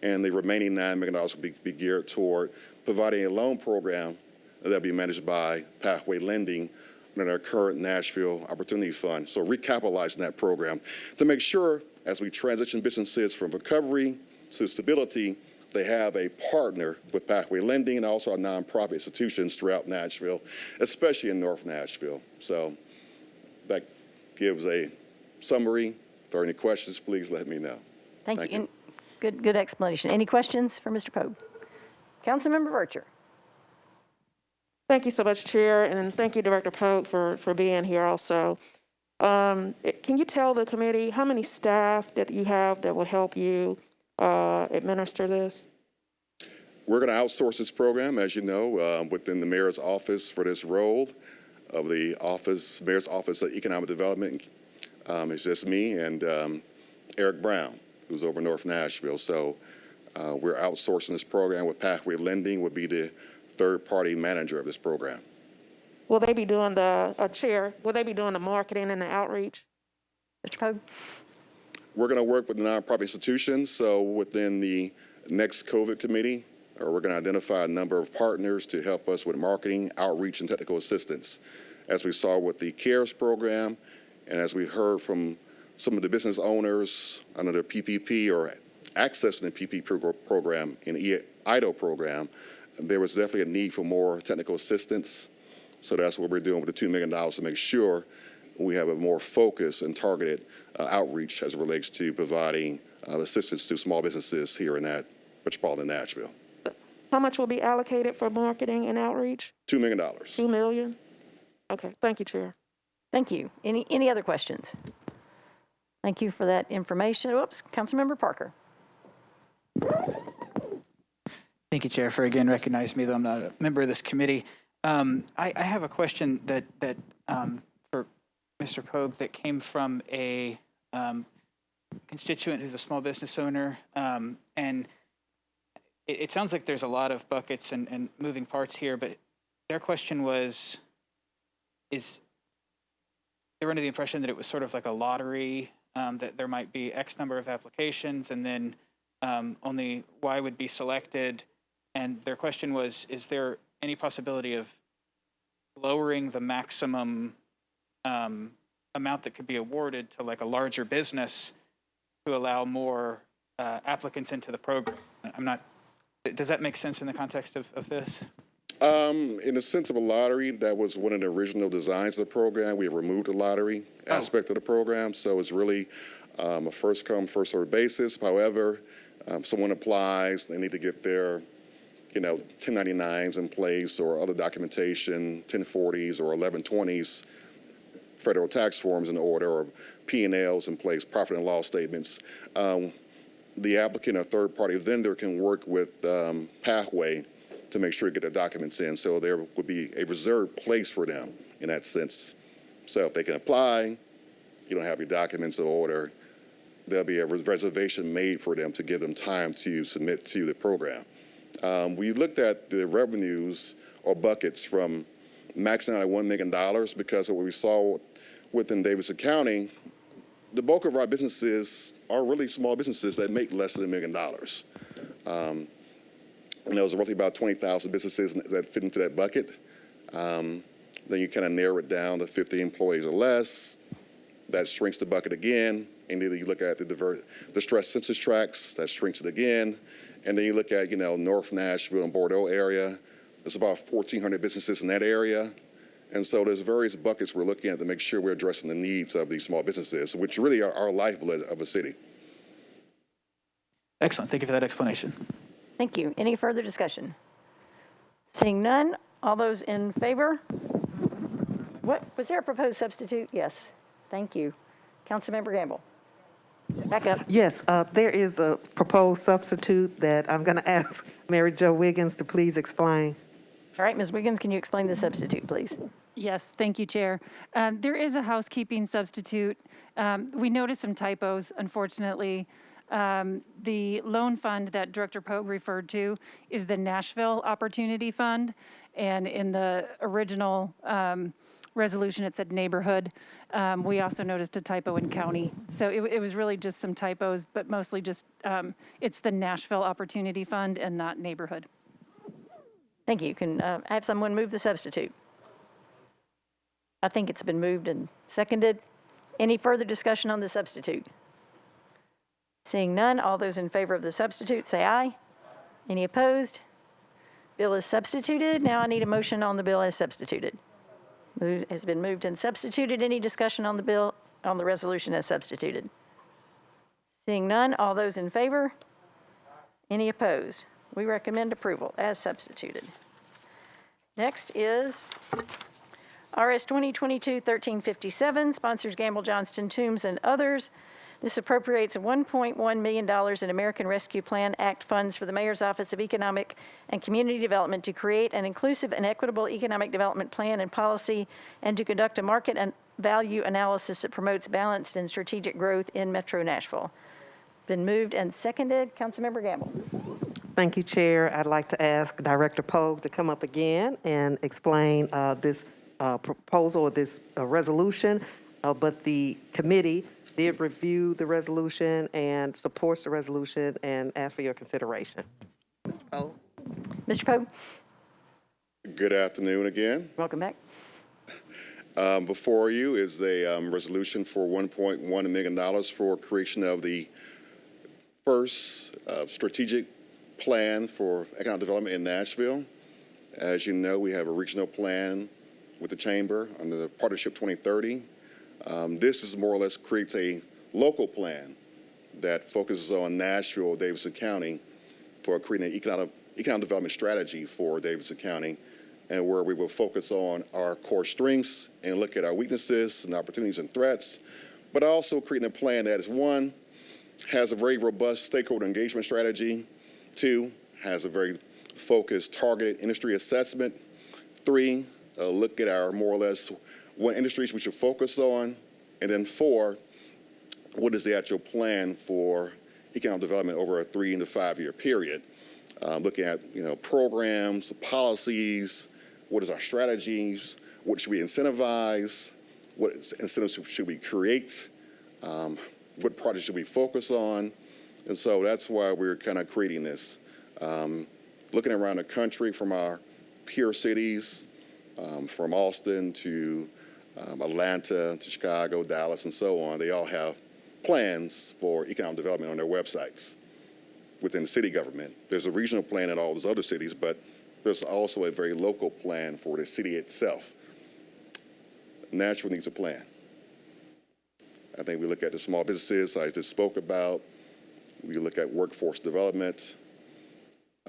Speaker 11: And the remaining $9 million will be geared toward providing a loan program that will be managed by Pathway Lending under our current Nashville Opportunity Fund. So recapitalizing that program to make sure as we transition businesses from recovery to stability, they have a partner with Pathway Lending and also our nonprofit institutions throughout Nashville, especially in North Nashville. So that gives a summary. If there are any questions, please let me know.
Speaker 1: Thank you. Good explanation. Any questions for Mr. Pogue? Councilmember Vercher.
Speaker 9: Thank you so much, Chair, and thank you, Director Pogue, for being here also. Can you tell the committee how many staff that you have that will help you administer this?
Speaker 11: We're going to outsource this program, as you know, within the mayor's office for this role of the mayor's office of economic development. It's just me and Eric Brown, who's over North Nashville. So we're outsourcing this program with Pathway Lending, would be the third-party manager of this program.
Speaker 9: Will they be doing will they be doing the marketing and the outreach?
Speaker 1: Mr. Pogue?
Speaker 11: We're going to work with the nonprofit institutions. So within the next COVID committee, we're going to identify a number of partners to help us with marketing, outreach, and technical assistance. As we saw with the CARES program, and as we heard from some of the business owners under the PPP or accessing the PPP program in the EIDL program, there was definitely a need for more technical assistance. So that's what we're doing with the $2 million to make sure we have a more focused and targeted outreach as it relates to providing assistance to small businesses here in that Metropolitan Nashville.
Speaker 9: How much will be allocated for marketing and outreach?
Speaker 11: $2 million.
Speaker 9: $2 million? Okay, thank you, Chair.
Speaker 1: Thank you. Any other questions? Thank you for that information. Oops, Councilmember Parker.
Speaker 5: Thank you, Chair, for again recognizing me, though I'm not a member of this committee. I have a question that for Mr. Pogue that came from a constituent who's a small business owner, and it sounds like there's a lot of buckets and moving parts here, but their question was, they were under the impression that it was sort of like a lottery, that there might be X number of applications and then only Y would be selected. And their question was, is there any possibility of lowering the maximum amount that could be awarded to like a larger business to allow more applicants into the program? Does that make sense in the context of this?
Speaker 11: In the sense of a lottery, that was one of the original designs of the program. We have removed the lottery aspect of the program, so it's really a first come, first served basis. However, someone applies, they need to get their 1099s in place or other documentation, 1040s or 1120s, federal tax forms in order, or P&Ls in place, profit and loss statements. The applicant or third-party vendor can work with Pathway to make sure to get their documents in. So there would be a reserved place for them in that sense. So if they can apply, you don't have your documents in order, there'll be a reservation made for them to give them time to submit to the program. We looked at the revenues or buckets from maxing out at $1 million because of what we saw within Davidson County. The bulk of our businesses are really small businesses that make less than $1 million. And there was roughly about 20,000 businesses that fit into that bucket. Then you kind of narrow it down to 50 employees or less. That shrinks the bucket again. And then you look at the stress census tracts, that shrinks it again. And then you look at, North Nashville and Bordeaux area. There's about 1,400 businesses in that area. And so there's various buckets we're looking at to make sure we're addressing the needs of these small businesses, which really are our lifeblood of a city.
Speaker 5: Excellent. Thank you for that explanation.
Speaker 1: Thank you. Any further discussion? Seeing none, all those in favor? What, was there a proposed substitute? Yes. Thank you. Councilmember Gamble. Back up.
Speaker 10: Yes, there is a proposed substitute that I'm going to ask Mary Jo Wiggins to please explain.
Speaker 1: All right, Ms. Wiggins, can you explain the substitute, please?
Speaker 12: Yes, thank you, Chair. There is a housekeeping substitute. We noticed some typos, unfortunately. The loan fund that Director Pogue referred to is the Nashville Opportunity Fund, and in the original resolution, it said neighborhood. We also noticed a typo in county. So it was really just some typos, but mostly just, it's the Nashville Opportunity Fund and not neighborhood.
Speaker 1: Thank you. Can I have someone move the substitute? I think it's been moved and seconded. Any further discussion on the substitute? Seeing none, all those in favor of the substitute say aye. Any opposed? Bill is substituted. Now I need a motion on the bill as substituted. Has been moved and substituted. Any discussion on the bill, on the resolution as substituted? Seeing none, all those in favor? Any opposed? We recommend approval as substituted. Next is RS 2022-1357, sponsors Gamble, Johnston, Toombs, and others. This appropriates $1.1 million in American Rescue Plan Act funds for the Mayor's Office of Economic and Community Development to create an inclusive and equitable economic development plan and policy, and to conduct a market and value analysis that promotes balanced and strategic growth in Metro Nashville. Been moved and seconded. Councilmember Gamble.
Speaker 10: Thank you, Chair. I'd like to ask Director Pogue to come up again and explain this proposal or this resolution, but the committee did review the resolution and supports the resolution and ask for your consideration. Mr. Pogue.
Speaker 1: Mr. Pogue.
Speaker 11: Good afternoon again.
Speaker 1: Welcome back.
Speaker 11: Before you is a resolution for $1.1 million for creation of the first strategic plan for economic development in Nashville. As you know, we have a regional plan with the Chamber under the Partnership 2030. This is more or less creates a local plan that focuses on Nashville, Davidson County for creating an economic development strategy for Davidson County, and where we will focus on our core strengths and look at our weaknesses and opportunities and threats, but also creating a plan that is, one, has a very robust stakeholder engagement strategy, two, has a very focused targeted industry assessment, three, look at our more or less what industries we should focus on, and then four, what is the actual plan for economic development over a 3 to 5 year period? Looking at programs, policies, what is our strategies, what should we incentivize, what incentives should we create, what projects should we focus on, and so that's why we're kind of creating this. Looking around the country from our peer cities, from Austin to Atlanta to Chicago, Dallas, and so on, they all have plans for economic development on their websites within the city government. There's a regional plan in all those other cities, but there's also a very local plan for the city itself. Nashville needs a plan. I think we look at the small businesses I just spoke about. We look at workforce development.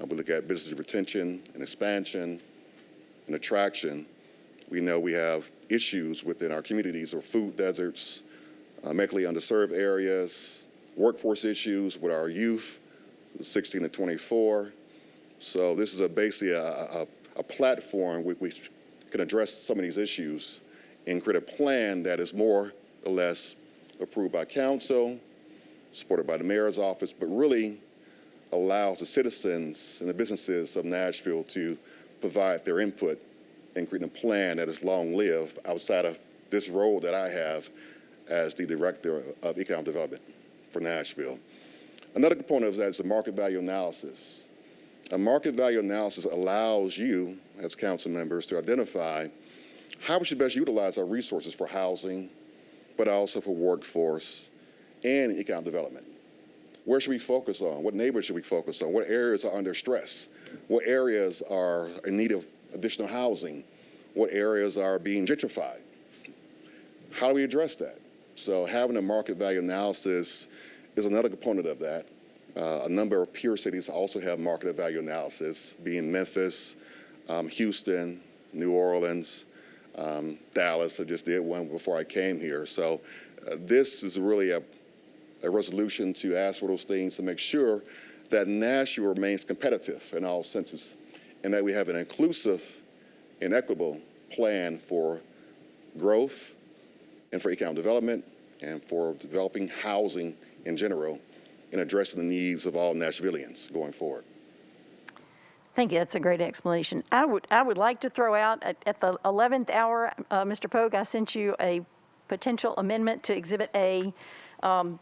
Speaker 11: We look at business retention and expansion and attraction. We know we have issues within our communities or food deserts, medically underserved areas, workforce issues with our youth, 16 to 24. So this is basically a platform which can address some of these issues and create a plan that is more or less approved by council, supported by the mayor's office, but really allows the citizens and the businesses of Nashville to provide their input in creating a plan that is long-lived outside of this role that I have as the Director of Economic Development for Nashville. Another component of that is the market value analysis. A market value analysis allows you, as council members, to identify how we should best utilize our resources for housing, but also for workforce and economic development. Where should we focus on? What neighborhoods should we focus on? What areas are under stress? What areas are in need of additional housing? What areas are being gentrified? How do we address that? So having a market value analysis is another component of that. A number of peer cities also have market value analysis, being Memphis, Houston, New Orleans, Dallas. I just did one before I came here. So this is really a resolution to ask for those things to make sure that Nashville remains competitive in all senses, and that we have an inclusive and equitable plan for growth and for economic development and for developing housing in general and addressing the needs of all Nashvillians going forward.
Speaker 1: Thank you. That's a great explanation. I would like to throw out at the 11th hour, Mr. Pogue, I sent you a potential amendment to Exhibit A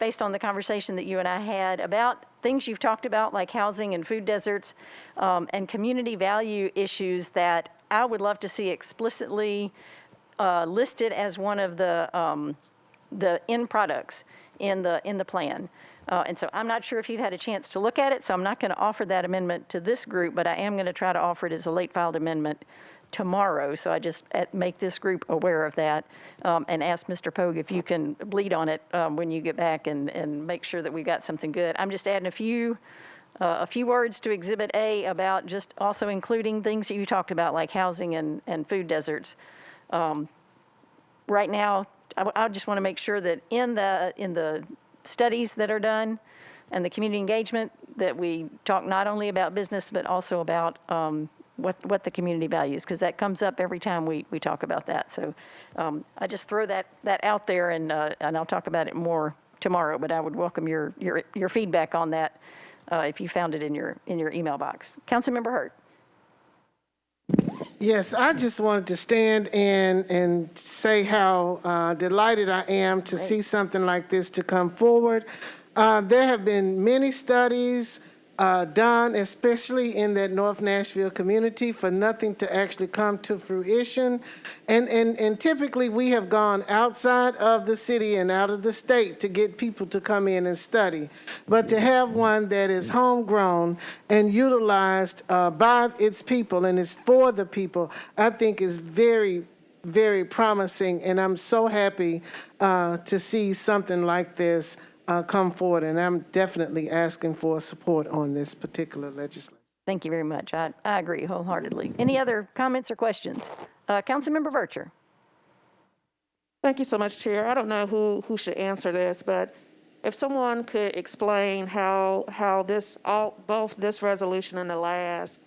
Speaker 1: based on the conversation that you and I had about things you've talked about like housing and food deserts and community value issues that I would love to see explicitly listed as one of the end products in the plan. And so I'm not sure if you've had a chance to look at it, so I'm not going to offer that amendment to this group, but I am going to try to offer it as a late filed amendment tomorrow. So I just make this group aware of that and ask Mr. Pogue if you can bleed on it when you get back and make sure that we got something good. I'm just adding a few words to Exhibit A about just also including things that you talked about like housing and food deserts. Right now, I just want to make sure that in the studies that are done and the community engagement that we talk not only about business but also about what the community values, because that comes up every time we talk about that. So I just throw that out there and I'll talk about it more tomorrow, but I would welcome your feedback on that if you found it in your email box. Councilmember Hurt.
Speaker 13: Yes, I just wanted to stand and say how delighted I am to see something like this to come forward. There have been many studies done, especially in that North Nashville community, for nothing to actually come to fruition. And typically we have gone outside of the city and out of the state to get people to come in and study. But to have one that is homegrown and utilized by its people and is for the people, I think is very, very promising. And I'm so happy to see something like this come forward, and I'm definitely asking for support on this particular legislation.
Speaker 1: Thank you very much. I agree wholeheartedly. Any other comments or questions? Councilmember Vercher.
Speaker 9: Thank you so much, Chair. I don't know who should answer this, but if someone could explain how this, both this resolution and the last,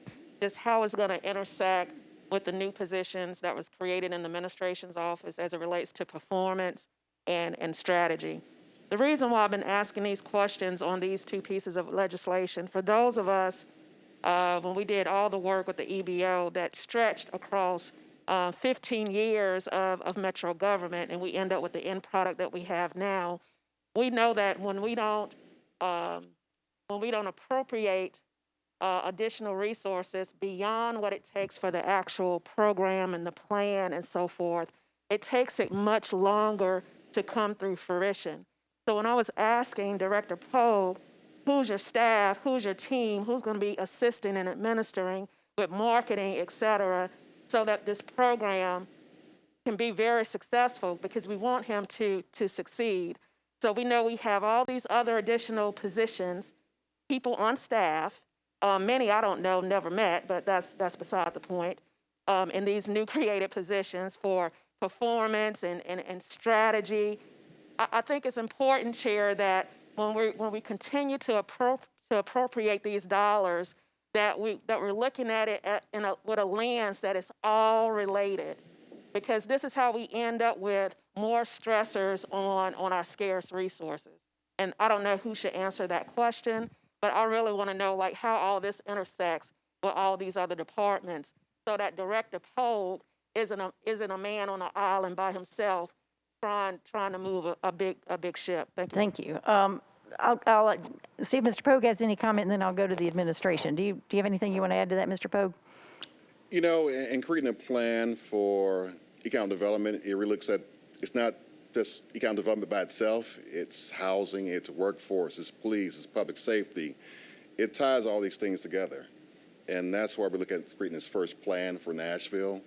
Speaker 9: just how it's going to intersect with the new positions that was created in the administration's office as it relates to performance and strategy. The reason why I've been asking these questions on these two pieces of legislation, for those of us, when we did all the work with the EBO that stretched across 15 years of Metro government, and we end up with the end product that we have now, we know that when we don't appropriate additional resources beyond what it takes for the actual program and the plan and so forth, it takes it much longer to come through fruition. So when I was asking Director Poe, who's your staff, who's your team, who's going to be assisting and administering with marketing, et cetera, so that this program can be very successful, because we want him to succeed. So we know we have all these other additional positions, people on staff, many I don't know, never met, but that's beside the point, in these new created positions for performance and strategy. I think it's important, Chair, that when we continue to appropriate these dollars, that we're looking at it with a lens that is all related, because this is how we end up with more stressors on our scarce resources. And I don't know who should answer that question, but I really want to know like how all this intersects with all these other departments, so that Director Pogue isn't a man on an island by himself trying to move a big ship. Thank you.
Speaker 1: Thank you. I'll see if Mr. Pogue has any comment, and then I'll go to the administration. Do you have anything you want to add to that, Mr. Pogue?
Speaker 11: You know, in creating a plan for economic development, it really looks at, it's not just economic development by itself, it's housing, it's workforce, it's police, it's public safety. It ties all these things together. And that's why we're looking at creating this first plan for Nashville,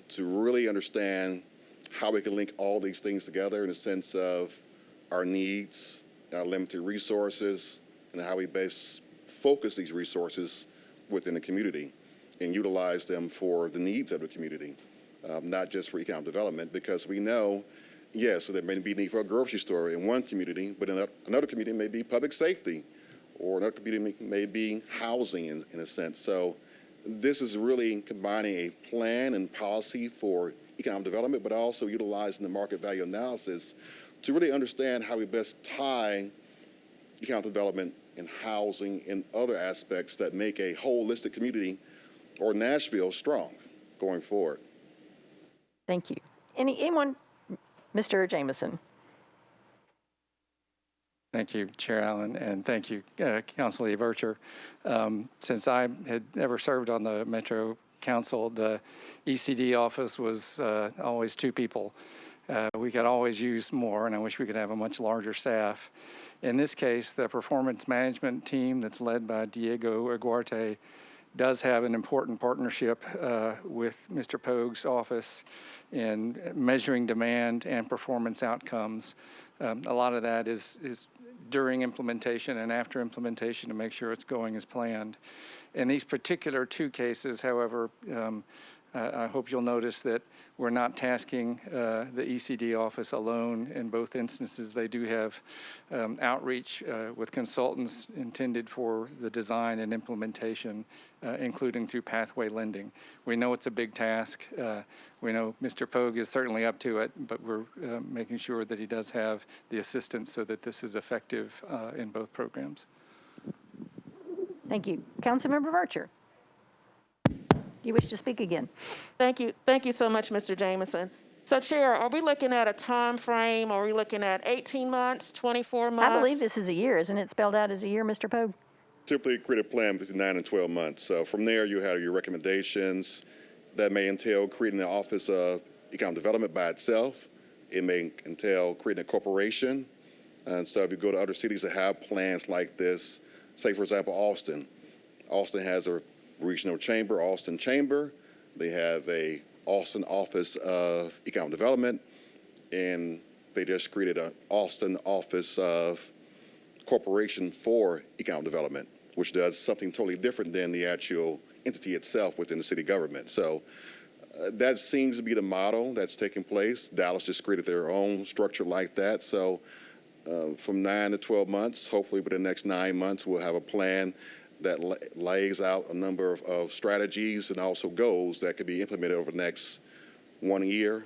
Speaker 11: to really understand how we can link all these things together in the sense of our needs, our limited resources, and how we best focus these resources within the community and utilize them for the needs of the community, not just for economic development, because we know, yes, so there may be need for a grocery store in one community, but in another community may be public safety, or another community may be housing in a sense. So this is really combining a plan and policy for economic development, but also utilizing the market value analysis to really understand how we best tie economic development and housing and other aspects that make a holistic community or Nashville strong going forward.
Speaker 1: Thank you. Anyone? Mr. Jameson.
Speaker 14: Thank you, Chair Allen, and thank you, Councilor Vercher. Since I had never served on the Metro Council, the ECD office was always two people. We could always use more, and I wish we could have a much larger staff. In this case, the performance management team that's led by Diego Aguarte does have an important partnership with Mr. Pogue's office in measuring demand and performance outcomes. A lot of that is during implementation and after implementation to make sure it's going as planned. In these particular two cases, however, I hope you'll notice that we're not tasking the ECD office alone. In both instances, they do have outreach with consultants intended for the design and implementation, including through pathway lending. We know it's a big task. We know Mr. Pogue is certainly up to it, but we're making sure that he does have the assistance so that this is effective in both programs.
Speaker 1: Thank you. Councilmember Vercher. You wish to speak again?
Speaker 9: Thank you. Thank you so much, Mr. Jameson. So, Chair, are we looking at a time frame? Are we looking at 18 months, 24 months?
Speaker 1: I believe this is a year. Isn't it spelled out as a year, Mr. Pogue?
Speaker 11: typically create a plan between 9 and 12 months. So from there, you have your recommendations. That may entail creating an Office of Economic Development by itself. It may entail creating a corporation. And so if you go to other cities that have plans like this, say, for example, Austin. Austin has a regional chamber, Austin Chamber. They have a Austin Office of Economic Development, and they just created an Austin Office of Corporation for Economic Development, which does something totally different than the actual entity itself within the city government. So that seems to be the model that's taking place. Dallas just created their own structure like that. So from 9 to 12 months, hopefully within the next 9 months, we'll have a plan that lays out a number of strategies and also goals that could be implemented over the next 1 year,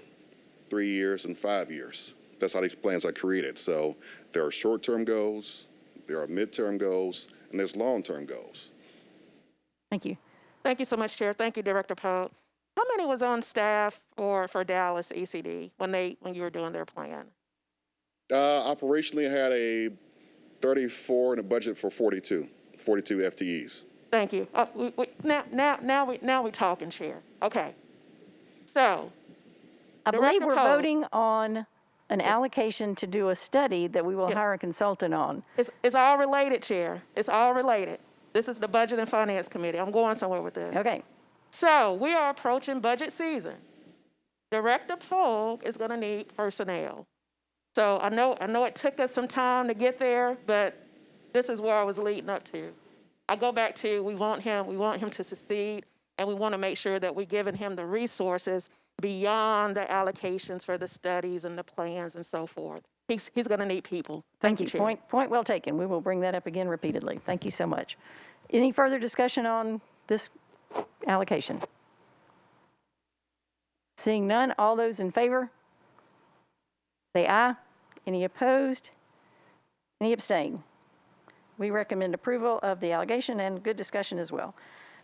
Speaker 11: 3 years, and 5 years. That's how these plans are created. So there are short-term goals, there are midterm goals, and there's long-term goals.
Speaker 1: Thank you.
Speaker 9: Thank you so much, Chair. Thank you, Director Pogue. How many was on staff for Dallas ECD when you were doing their plan?
Speaker 11: Operationally, I had a 34 and a budget for 42 FTEs.
Speaker 9: Thank you. Now we're talking, Chair. Okay. So,
Speaker 1: I believe
Speaker 9: Director
Speaker 1: we're
Speaker 9: Pogue,
Speaker 1: voting on an allocation to do a study that we will hire a consultant on.
Speaker 9: It's all related, Chair. It's all related. This is the Budget and Finance Committee. I'm going somewhere with this.
Speaker 1: Okay.
Speaker 9: So we are approaching budget season. Director Pogue is going to need personnel. So I know it took us some time to get there, but this is where I was leading up to. I go back to we want him to succeed, and we want to make sure that we're giving him the resources beyond the allocations for the studies and the plans and so forth. He's going to need people. Thank you, Chair.
Speaker 1: Point well taken. We will bring that up again repeatedly. Thank you so much. Any further discussion on this allocation? Seeing none, all those in favor? Say aye. Any opposed? Any abstain? We recommend approval of the allegation and good discussion as well.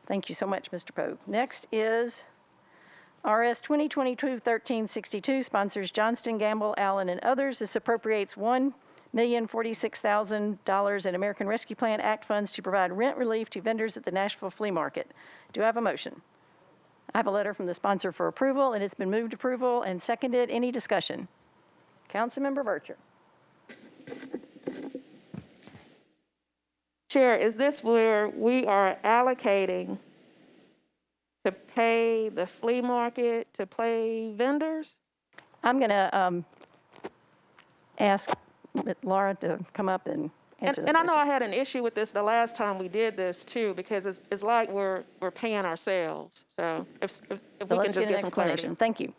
Speaker 1: Thank you so much, Mr. Pogue. Next is RS 2022-1362, sponsors Johnston, Gamble, Allen, and others. This appropriates $1,046,000 in American Rescue Plan Act funds to provide rent relief to vendors at the Nashville Flea Market. Do I have a motion? I have a letter from the sponsor for approval, and it's been moved approval and seconded. Any discussion? Councilmember Vercher.
Speaker 9: Chair, is this where we are allocating to pay the flea market, to pay vendors?
Speaker 1: I'm going to ask Laura to come up and answer that
Speaker 9: And I know
Speaker 1: question.
Speaker 9: I had an issue with this the last time we did this too, because it's like we're paying ourselves. So if we can just get some clarity.
Speaker 1: Thank you.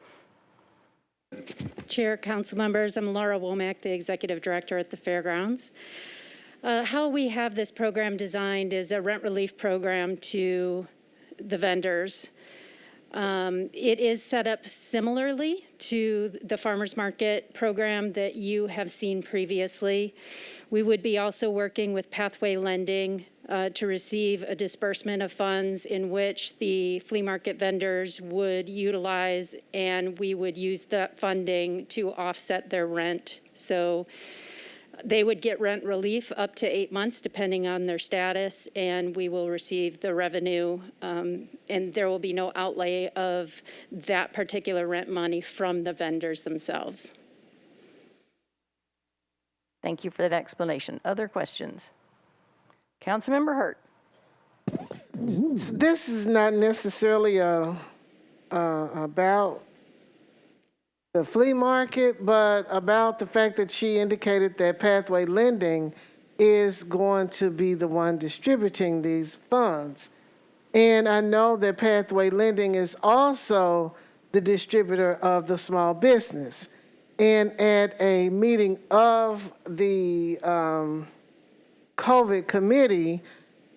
Speaker 15: Chair, council members, I'm Laura Womack, the Executive Director at the Fairgrounds. How we have this program designed is a rent relief program to the vendors. It is set up similarly to the farmers market program that you have seen previously. We would be also working with Pathway Lending to receive a disbursement of funds in which the flea market vendors would utilize, and we would use that funding to offset their rent. So they would get rent relief up to 8 months, depending on their status, and we will receive the revenue, and there will be no outlay of that particular rent money from the vendors themselves.
Speaker 1: Thank you for that explanation. Other questions? Councilmember Hurt.
Speaker 13: This is not necessarily about the flea market, but about the fact that she indicated that Pathway Lending is going to be the one distributing these funds. And I know that Pathway Lending is also the distributor of the small business. And at a meeting of the COVID committee,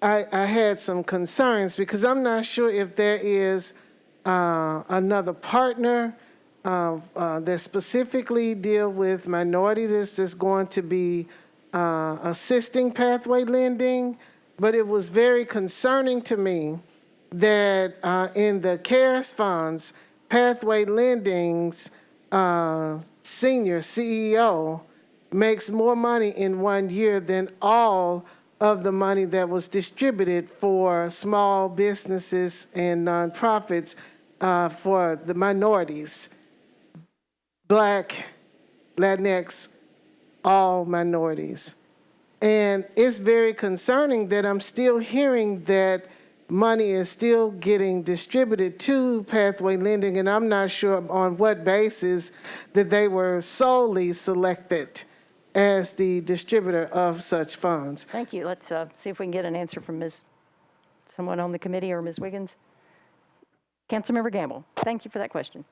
Speaker 13: I had some concerns because I'm not sure if there is another partner that specifically deal with minorities that's going to be assisting Pathway Lending. But it was very concerning to me that in the CARES funds, Pathway Lending's senior CEO makes more money in 1 year than all of the money that was distributed for small businesses and nonprofits for the minorities, Black, Latinx, all minorities. And it's very concerning that I'm still hearing that money is still getting distributed to Pathway Lending, and I'm not sure on what basis that they were solely selected as the distributor of such funds.
Speaker 1: Thank you. Let's see if we can get an answer from someone on the committee or Ms. Wiggins. Councilmember Gamble, thank you for that question.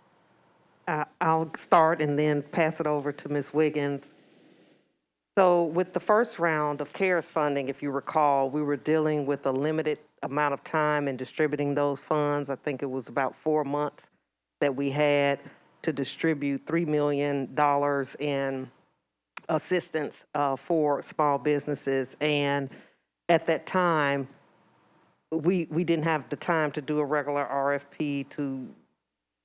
Speaker 10: I'll start and then pass it over to Ms. Wiggins. So with the first round of CARES funding, if you recall, we were dealing with a limited amount of time in distributing those funds. I think it was about 4 months that we had to distribute $3 million in assistance for small businesses. And at that time, we didn't have the time to do a regular RFP to,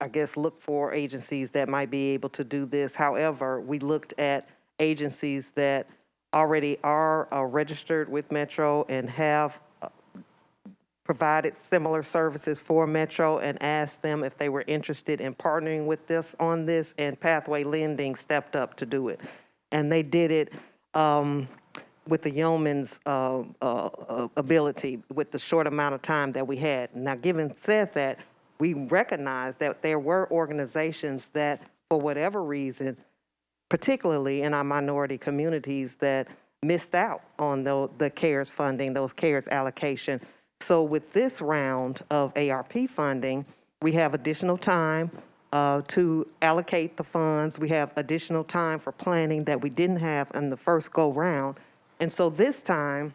Speaker 10: I guess, look for agencies that might be able to do this. However, we looked at agencies that already are registered with Metro and have provided similar services for Metro and asked them if they were interested in partnering with this on this, and Pathway Lending stepped up to do it. And they did it with the yeoman's ability with the short amount of time that we had. Now, given said that, we recognize that there were organizations that, for whatever reason, particularly in our minority communities, that missed out on the CARES funding, those CARES allocation. So with this round of ARP funding, we have additional time to allocate the funds. We have additional time for planning that we didn't have in the first go round. And so this time,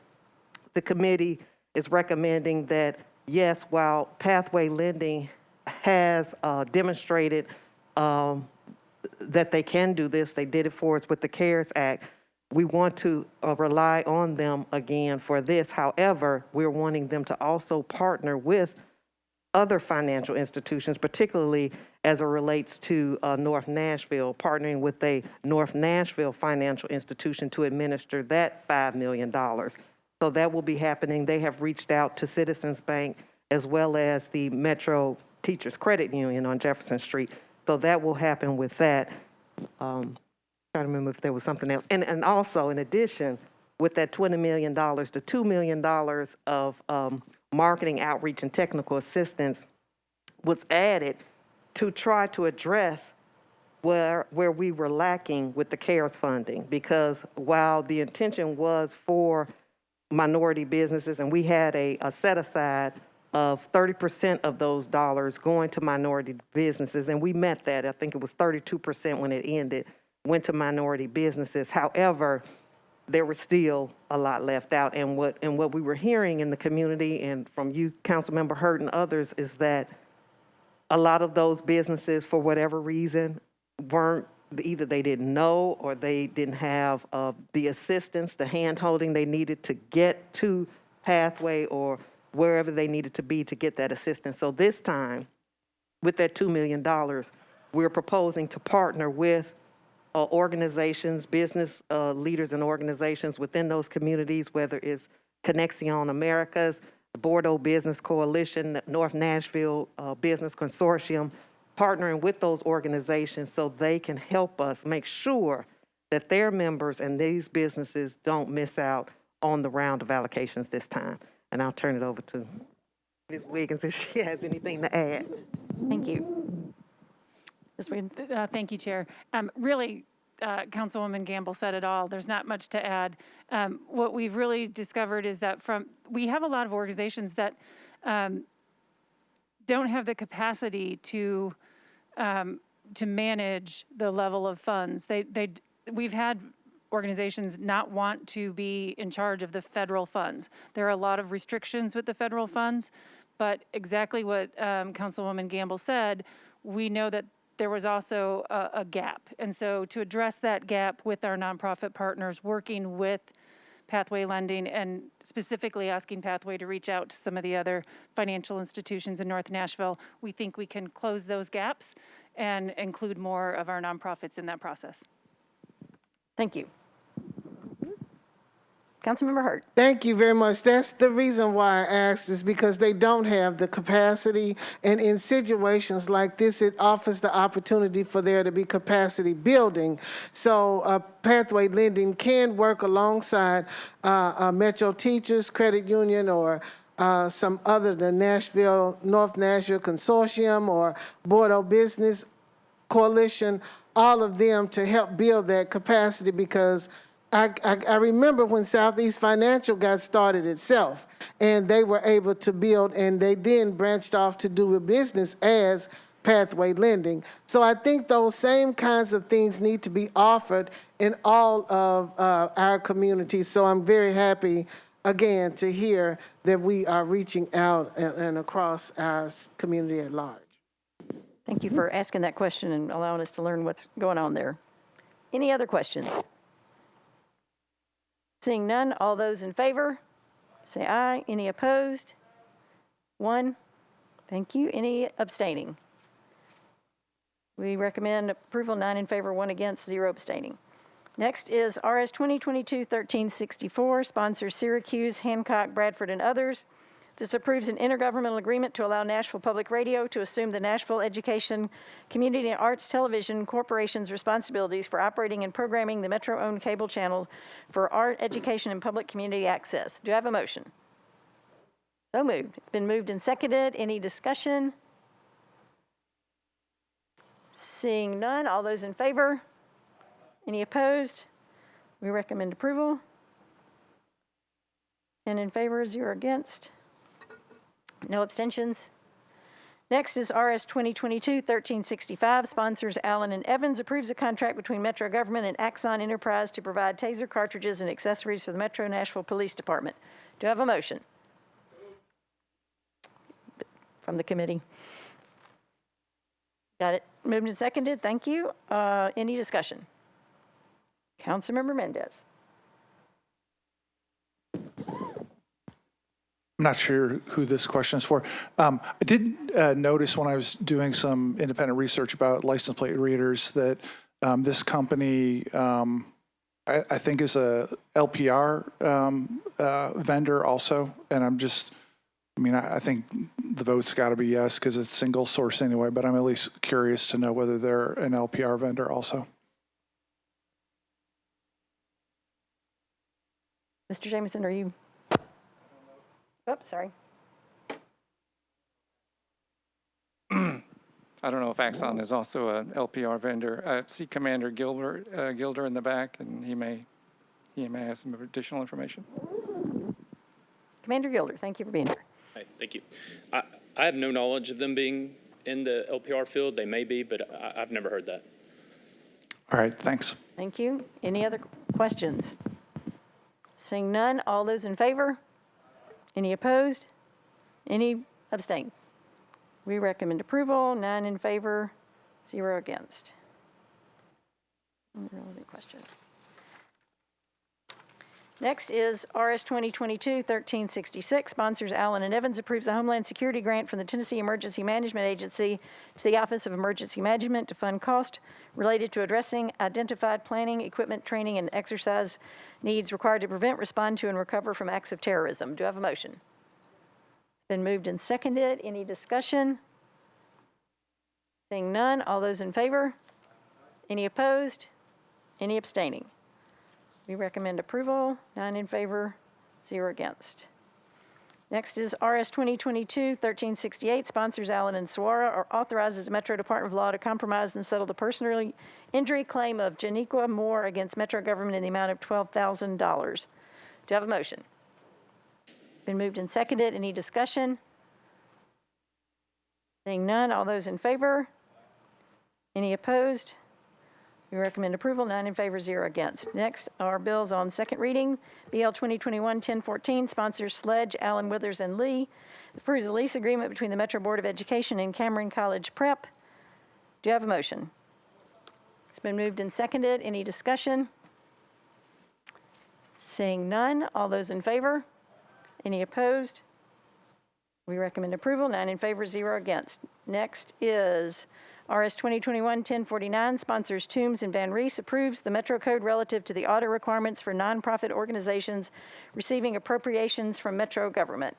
Speaker 10: the committee is recommending that, yes, while Pathway Lending has demonstrated that they can do this, they did it for us with the CARES Act, we want to rely on them again for this. However, we're wanting them to also partner with other financial institutions, particularly as it relates to North Nashville, partnering with a North Nashville financial institution to administer that $5 million. So that will be happening. They have reached out to Citizens Bank as well as the Metro Teachers Credit Union on Jefferson Street. So that will happen with that. Trying to remember if there was something else. And also, in addition, with that $20 million, the $2 million of marketing, outreach, and technical assistance was added to try to address where we were lacking with the CARES funding. Because while the intention was for minority businesses, and we had a set aside of 30% of those dollars going to minority businesses, and we met that. I think it was 32% when it ended, went to minority businesses. However, there was still a lot left out. And what we were hearing in the community and from you, Councilmember Hurt, and others, is that a lot of those businesses, for whatever reason, either they didn't know or they didn't have the assistance, the hand-holding they needed to get to Pathway or wherever they needed to be to get that assistance. So this time, with that $2 million, we're proposing to partner with organizations, business leaders and organizations within those communities, whether it's Connexion Americas, the Bordeaux Business Coalition, North Nashville Business Consortium, partnering with those organizations so they can help us make sure that their members and these businesses don't miss out on the round of allocations this time. And I'll turn it over to Ms. Wiggins if she has anything to add.
Speaker 1: Thank you. Ms. Wiggins?
Speaker 12: Thank you, Chair. Really, Councilwoman Gamble said it all. There's not much to add. What we've really discovered is that we have a lot of organizations that don't have the capacity to manage the level of funds. We've had organizations not want to be in charge of the federal funds. There are a lot of restrictions with the federal funds, but exactly what Councilwoman Gamble said, we know that there was also a gap. And so to address that gap with our nonprofit partners, working with Pathway Lending and specifically asking Pathway to reach out to some of the other financial institutions in North Nashville, we think we can close those gaps and include more of our nonprofits in that process.
Speaker 1: Thank you. Councilmember Hurt.
Speaker 13: Thank you very much. That's the reason why I asked, is because they don't have the capacity. And in situations like this, it offers the opportunity for there to be capacity building. So pathway lending can work alongside Metro Teachers Credit Union or some other, the North Nashville Consortium or Board of Business Coalition, all of them to help build that capacity, because I remember when Southeast Financial got started itself, and they were able to build, and they then branched off to do a business as pathway lending. So I think those same kinds of things need to be offered in all of our communities. So I'm very happy, again, to hear that we are reaching out and across our community at large.
Speaker 1: Thank you for asking that question and allowing us to learn what's going on there. Any other questions? Seeing none, all those in favor, say aye. Any opposed? 1. Thank you. Any abstaining? We recommend approval, 9 in favor, 1 against, 0 abstaining. Next is RS 2022-1364, sponsors Syracuse, Hancock, Bradford, and others. This approves an intergovernmental agreement to allow Nashville Public Radio to assume the Nashville Education, Community, and Arts Television Corporation's responsibilities for operating and programming the Metro-owned cable channels for art, education, and public community access. Do I have a motion? So moved. It's been moved and seconded. Any discussion? Seeing none, all those in favor? Any opposed? We recommend approval. 10 in favor, 0 against. No abstentions. Next is RS 2022-1365, sponsors Allen and Evans, approves a contract between Metro Government and Axon Enterprise to provide taser cartridges and accessories for the Metro Nashville Police Department. Do I have a motion? From the committee. Got it. Moved and seconded. Thank you. Any discussion? Councilmember Mendez.
Speaker 16: I'm not sure who this question is for. I did notice when I was doing some independent research about license plate readers that this company, I think, is a LPR vendor also. And I think the vote's got to be yes because it's single source anyway, but I'm at least curious to know whether they're an LPR vendor also.
Speaker 1: Mr. Jameson, are you? Oh, sorry.
Speaker 14: I don't know if Axon is also an LPR vendor. I see Commander Gilder in the back, and he may have some additional information.
Speaker 1: Commander Gilder, thank you for being here.
Speaker 17: Hi, thank you. I have no knowledge of them being in the LPR field. They may be, but I've never heard that.
Speaker 16: All right, thanks.
Speaker 1: Thank you. Any other questions? Seeing none, all those in favor? Any opposed? Any abstain? We recommend approval, 9 in favor, 0 against. Relevant question. Next is RS 2022-1366, sponsors Allen and Evans, approves a Homeland Security grant from the Tennessee Emergency Management Agency to the Office of Emergency Management to fund cost related to addressing identified planning, equipment, training, and exercise needs required to prevent, respond to, and recover from acts of terrorism. Do I have a motion? It's been moved and seconded. Any discussion? Seeing none, all those in favor? Any opposed? Any abstaining? We recommend approval, 9 in favor, 0 against. Next is RS 2022-1368, sponsors Allen and Suara, or authorizes the Metro Department of Law to compromise and settle the personal injury claim of Janiqua Moore against Metro government in the amount of $12,000. Do I have a motion? Been moved and seconded. Any discussion? Seeing none, all those in favor? Any opposed? We recommend approval, 9 in favor, 0 against. Next are bills on second reading. BL 2021-1014, sponsors Sledge, Allen, Withers, and Lee. Approves a lease agreement between the Metro Board of Education and Cameron College Prep. Do you have a motion? It's been moved and seconded. Any discussion? Seeing none, all those in favor? Any opposed? We recommend approval, 9 in favor, 0 against. Next is RS 2021-1049, sponsors Toombs and Van Reese, approves the Metro Code relative to the audit requirements for nonprofit organizations receiving appropriations from Metro government.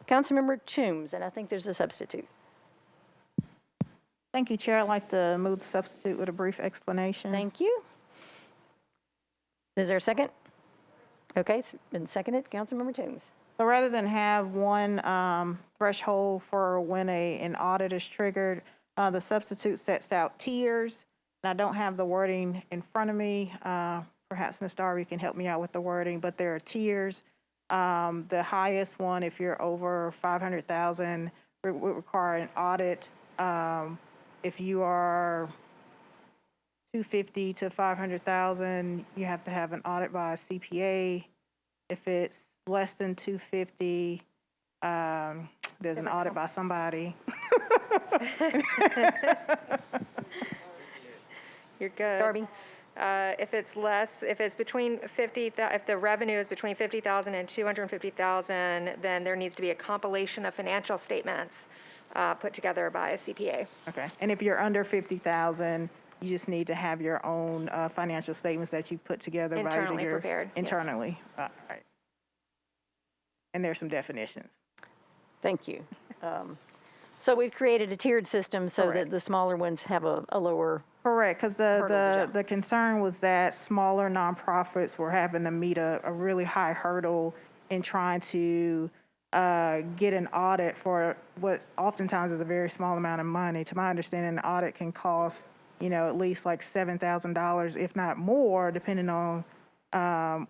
Speaker 1: Councilmember Toombs, and I think there's a substitute.
Speaker 8: Thank you, Chair. I'd like to move the substitute with a brief explanation.
Speaker 1: Thank you. Is there a second? Okay, it's been seconded. Councilmember Toombs.
Speaker 8: So rather than have one threshold for when an audit is triggered, the substitute sets out tiers. And I don't have the wording in front of me. Perhaps Ms. Darby can help me out with the wording, but there are tiers. The highest one, if you're over 500,000, would require an audit. If you are 250 to 500,000, you have to have an audit by a CPA. If it's less than 250, there's an audit by somebody.
Speaker 18: You're good.
Speaker 1: Darby?
Speaker 18: If it's between 50, if the revenue is between 50,000 and 250,000, then there needs to be a compilation of financial statements put together by a CPA.
Speaker 8: Okay. And if you're under 50,000, you just need to have your own financial statements that you put together.
Speaker 18: Internally prepared.
Speaker 8: Internally. Yes. Right. And there's some definitions.
Speaker 1: Thank you. So we've created a tiered system so
Speaker 8: Correct.
Speaker 1: that the smaller ones have a lower.
Speaker 8: Correct, because the concern was that smaller nonprofits were having to meet a really high hurdle in trying to get an audit for what oftentimes is a very small amount of money. To my understanding, an audit can cost, at least like $7,000, if not more, depending on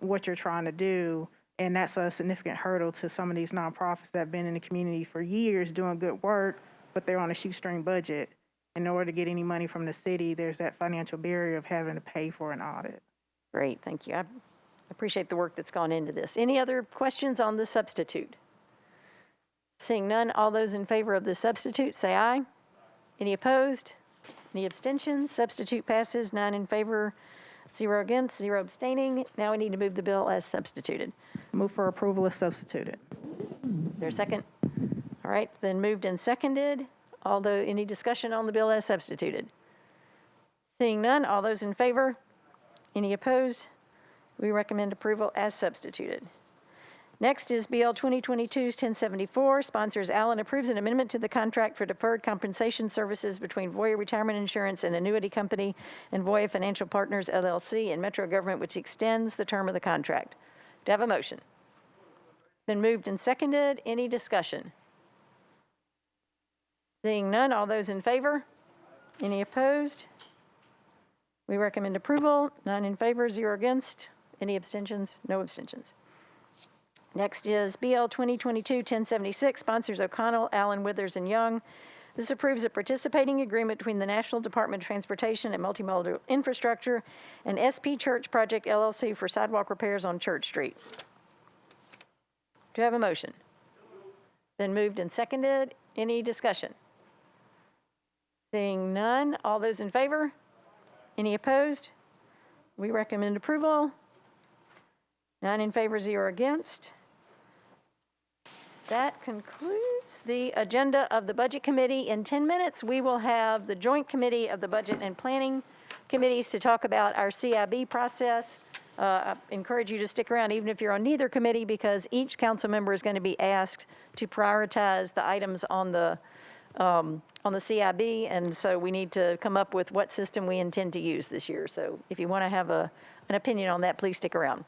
Speaker 8: what you're trying to do. And that's a significant hurdle to some of these nonprofits that have been in the community for years doing good work, but they're on a shoestring budget. In order to get any money from the city, there's that financial barrier of having to pay for an audit.
Speaker 1: Great, thank you. I appreciate the work that's gone into this. Any other questions on the substitute? Seeing none, all those in favor of the substitute, say aye. Any opposed? Any abstentions? Substitute passes, 9 in favor, 0 against, 0 abstaining. Now we need to move the bill as substituted.
Speaker 8: Move for approval as substituted.
Speaker 1: There's a second? All right, then moved and seconded. Any discussion on the bill as substituted? Seeing none, all those in favor? Any opposed? We recommend approval as substituted. Next is BL 2022-1074. Sponsors Allen approves an amendment to the contract for deferred compensation services between Voya Retirement Insurance and Annuity Company and Voya Financial Partners, LLC, and Metro Government, which extends the term of the contract. Do I have a motion? Been moved and seconded. Any discussion? Seeing none, all those in favor? Any opposed? We recommend approval. 9 in favor, 0 against. Any abstentions? No abstentions. Next is BL 2022-1076, sponsors O'Connell, Allen, Withers, and Young. This approves a participating agreement between the National Department of Transportation and Multimodal Infrastructure and SP Church Project, LLC for sidewalk repairs on Church Street. Do I have a motion? Been moved and seconded. Any discussion? Seeing none, all those in favor? Any opposed? We recommend approval. 9 in favor, 0 against. That concludes the agenda of the Budget Committee. In 10 minutes, we will have the Joint Committee of the Budget and Planning Committees to talk about our CIB process. I encourage you to stick around even if you're on neither committee, because each council member is going to be asked to prioritize the items on the CIB, and so we need to come up with what system we intend to use this year. So if you want to have an opinion on that, please stick around.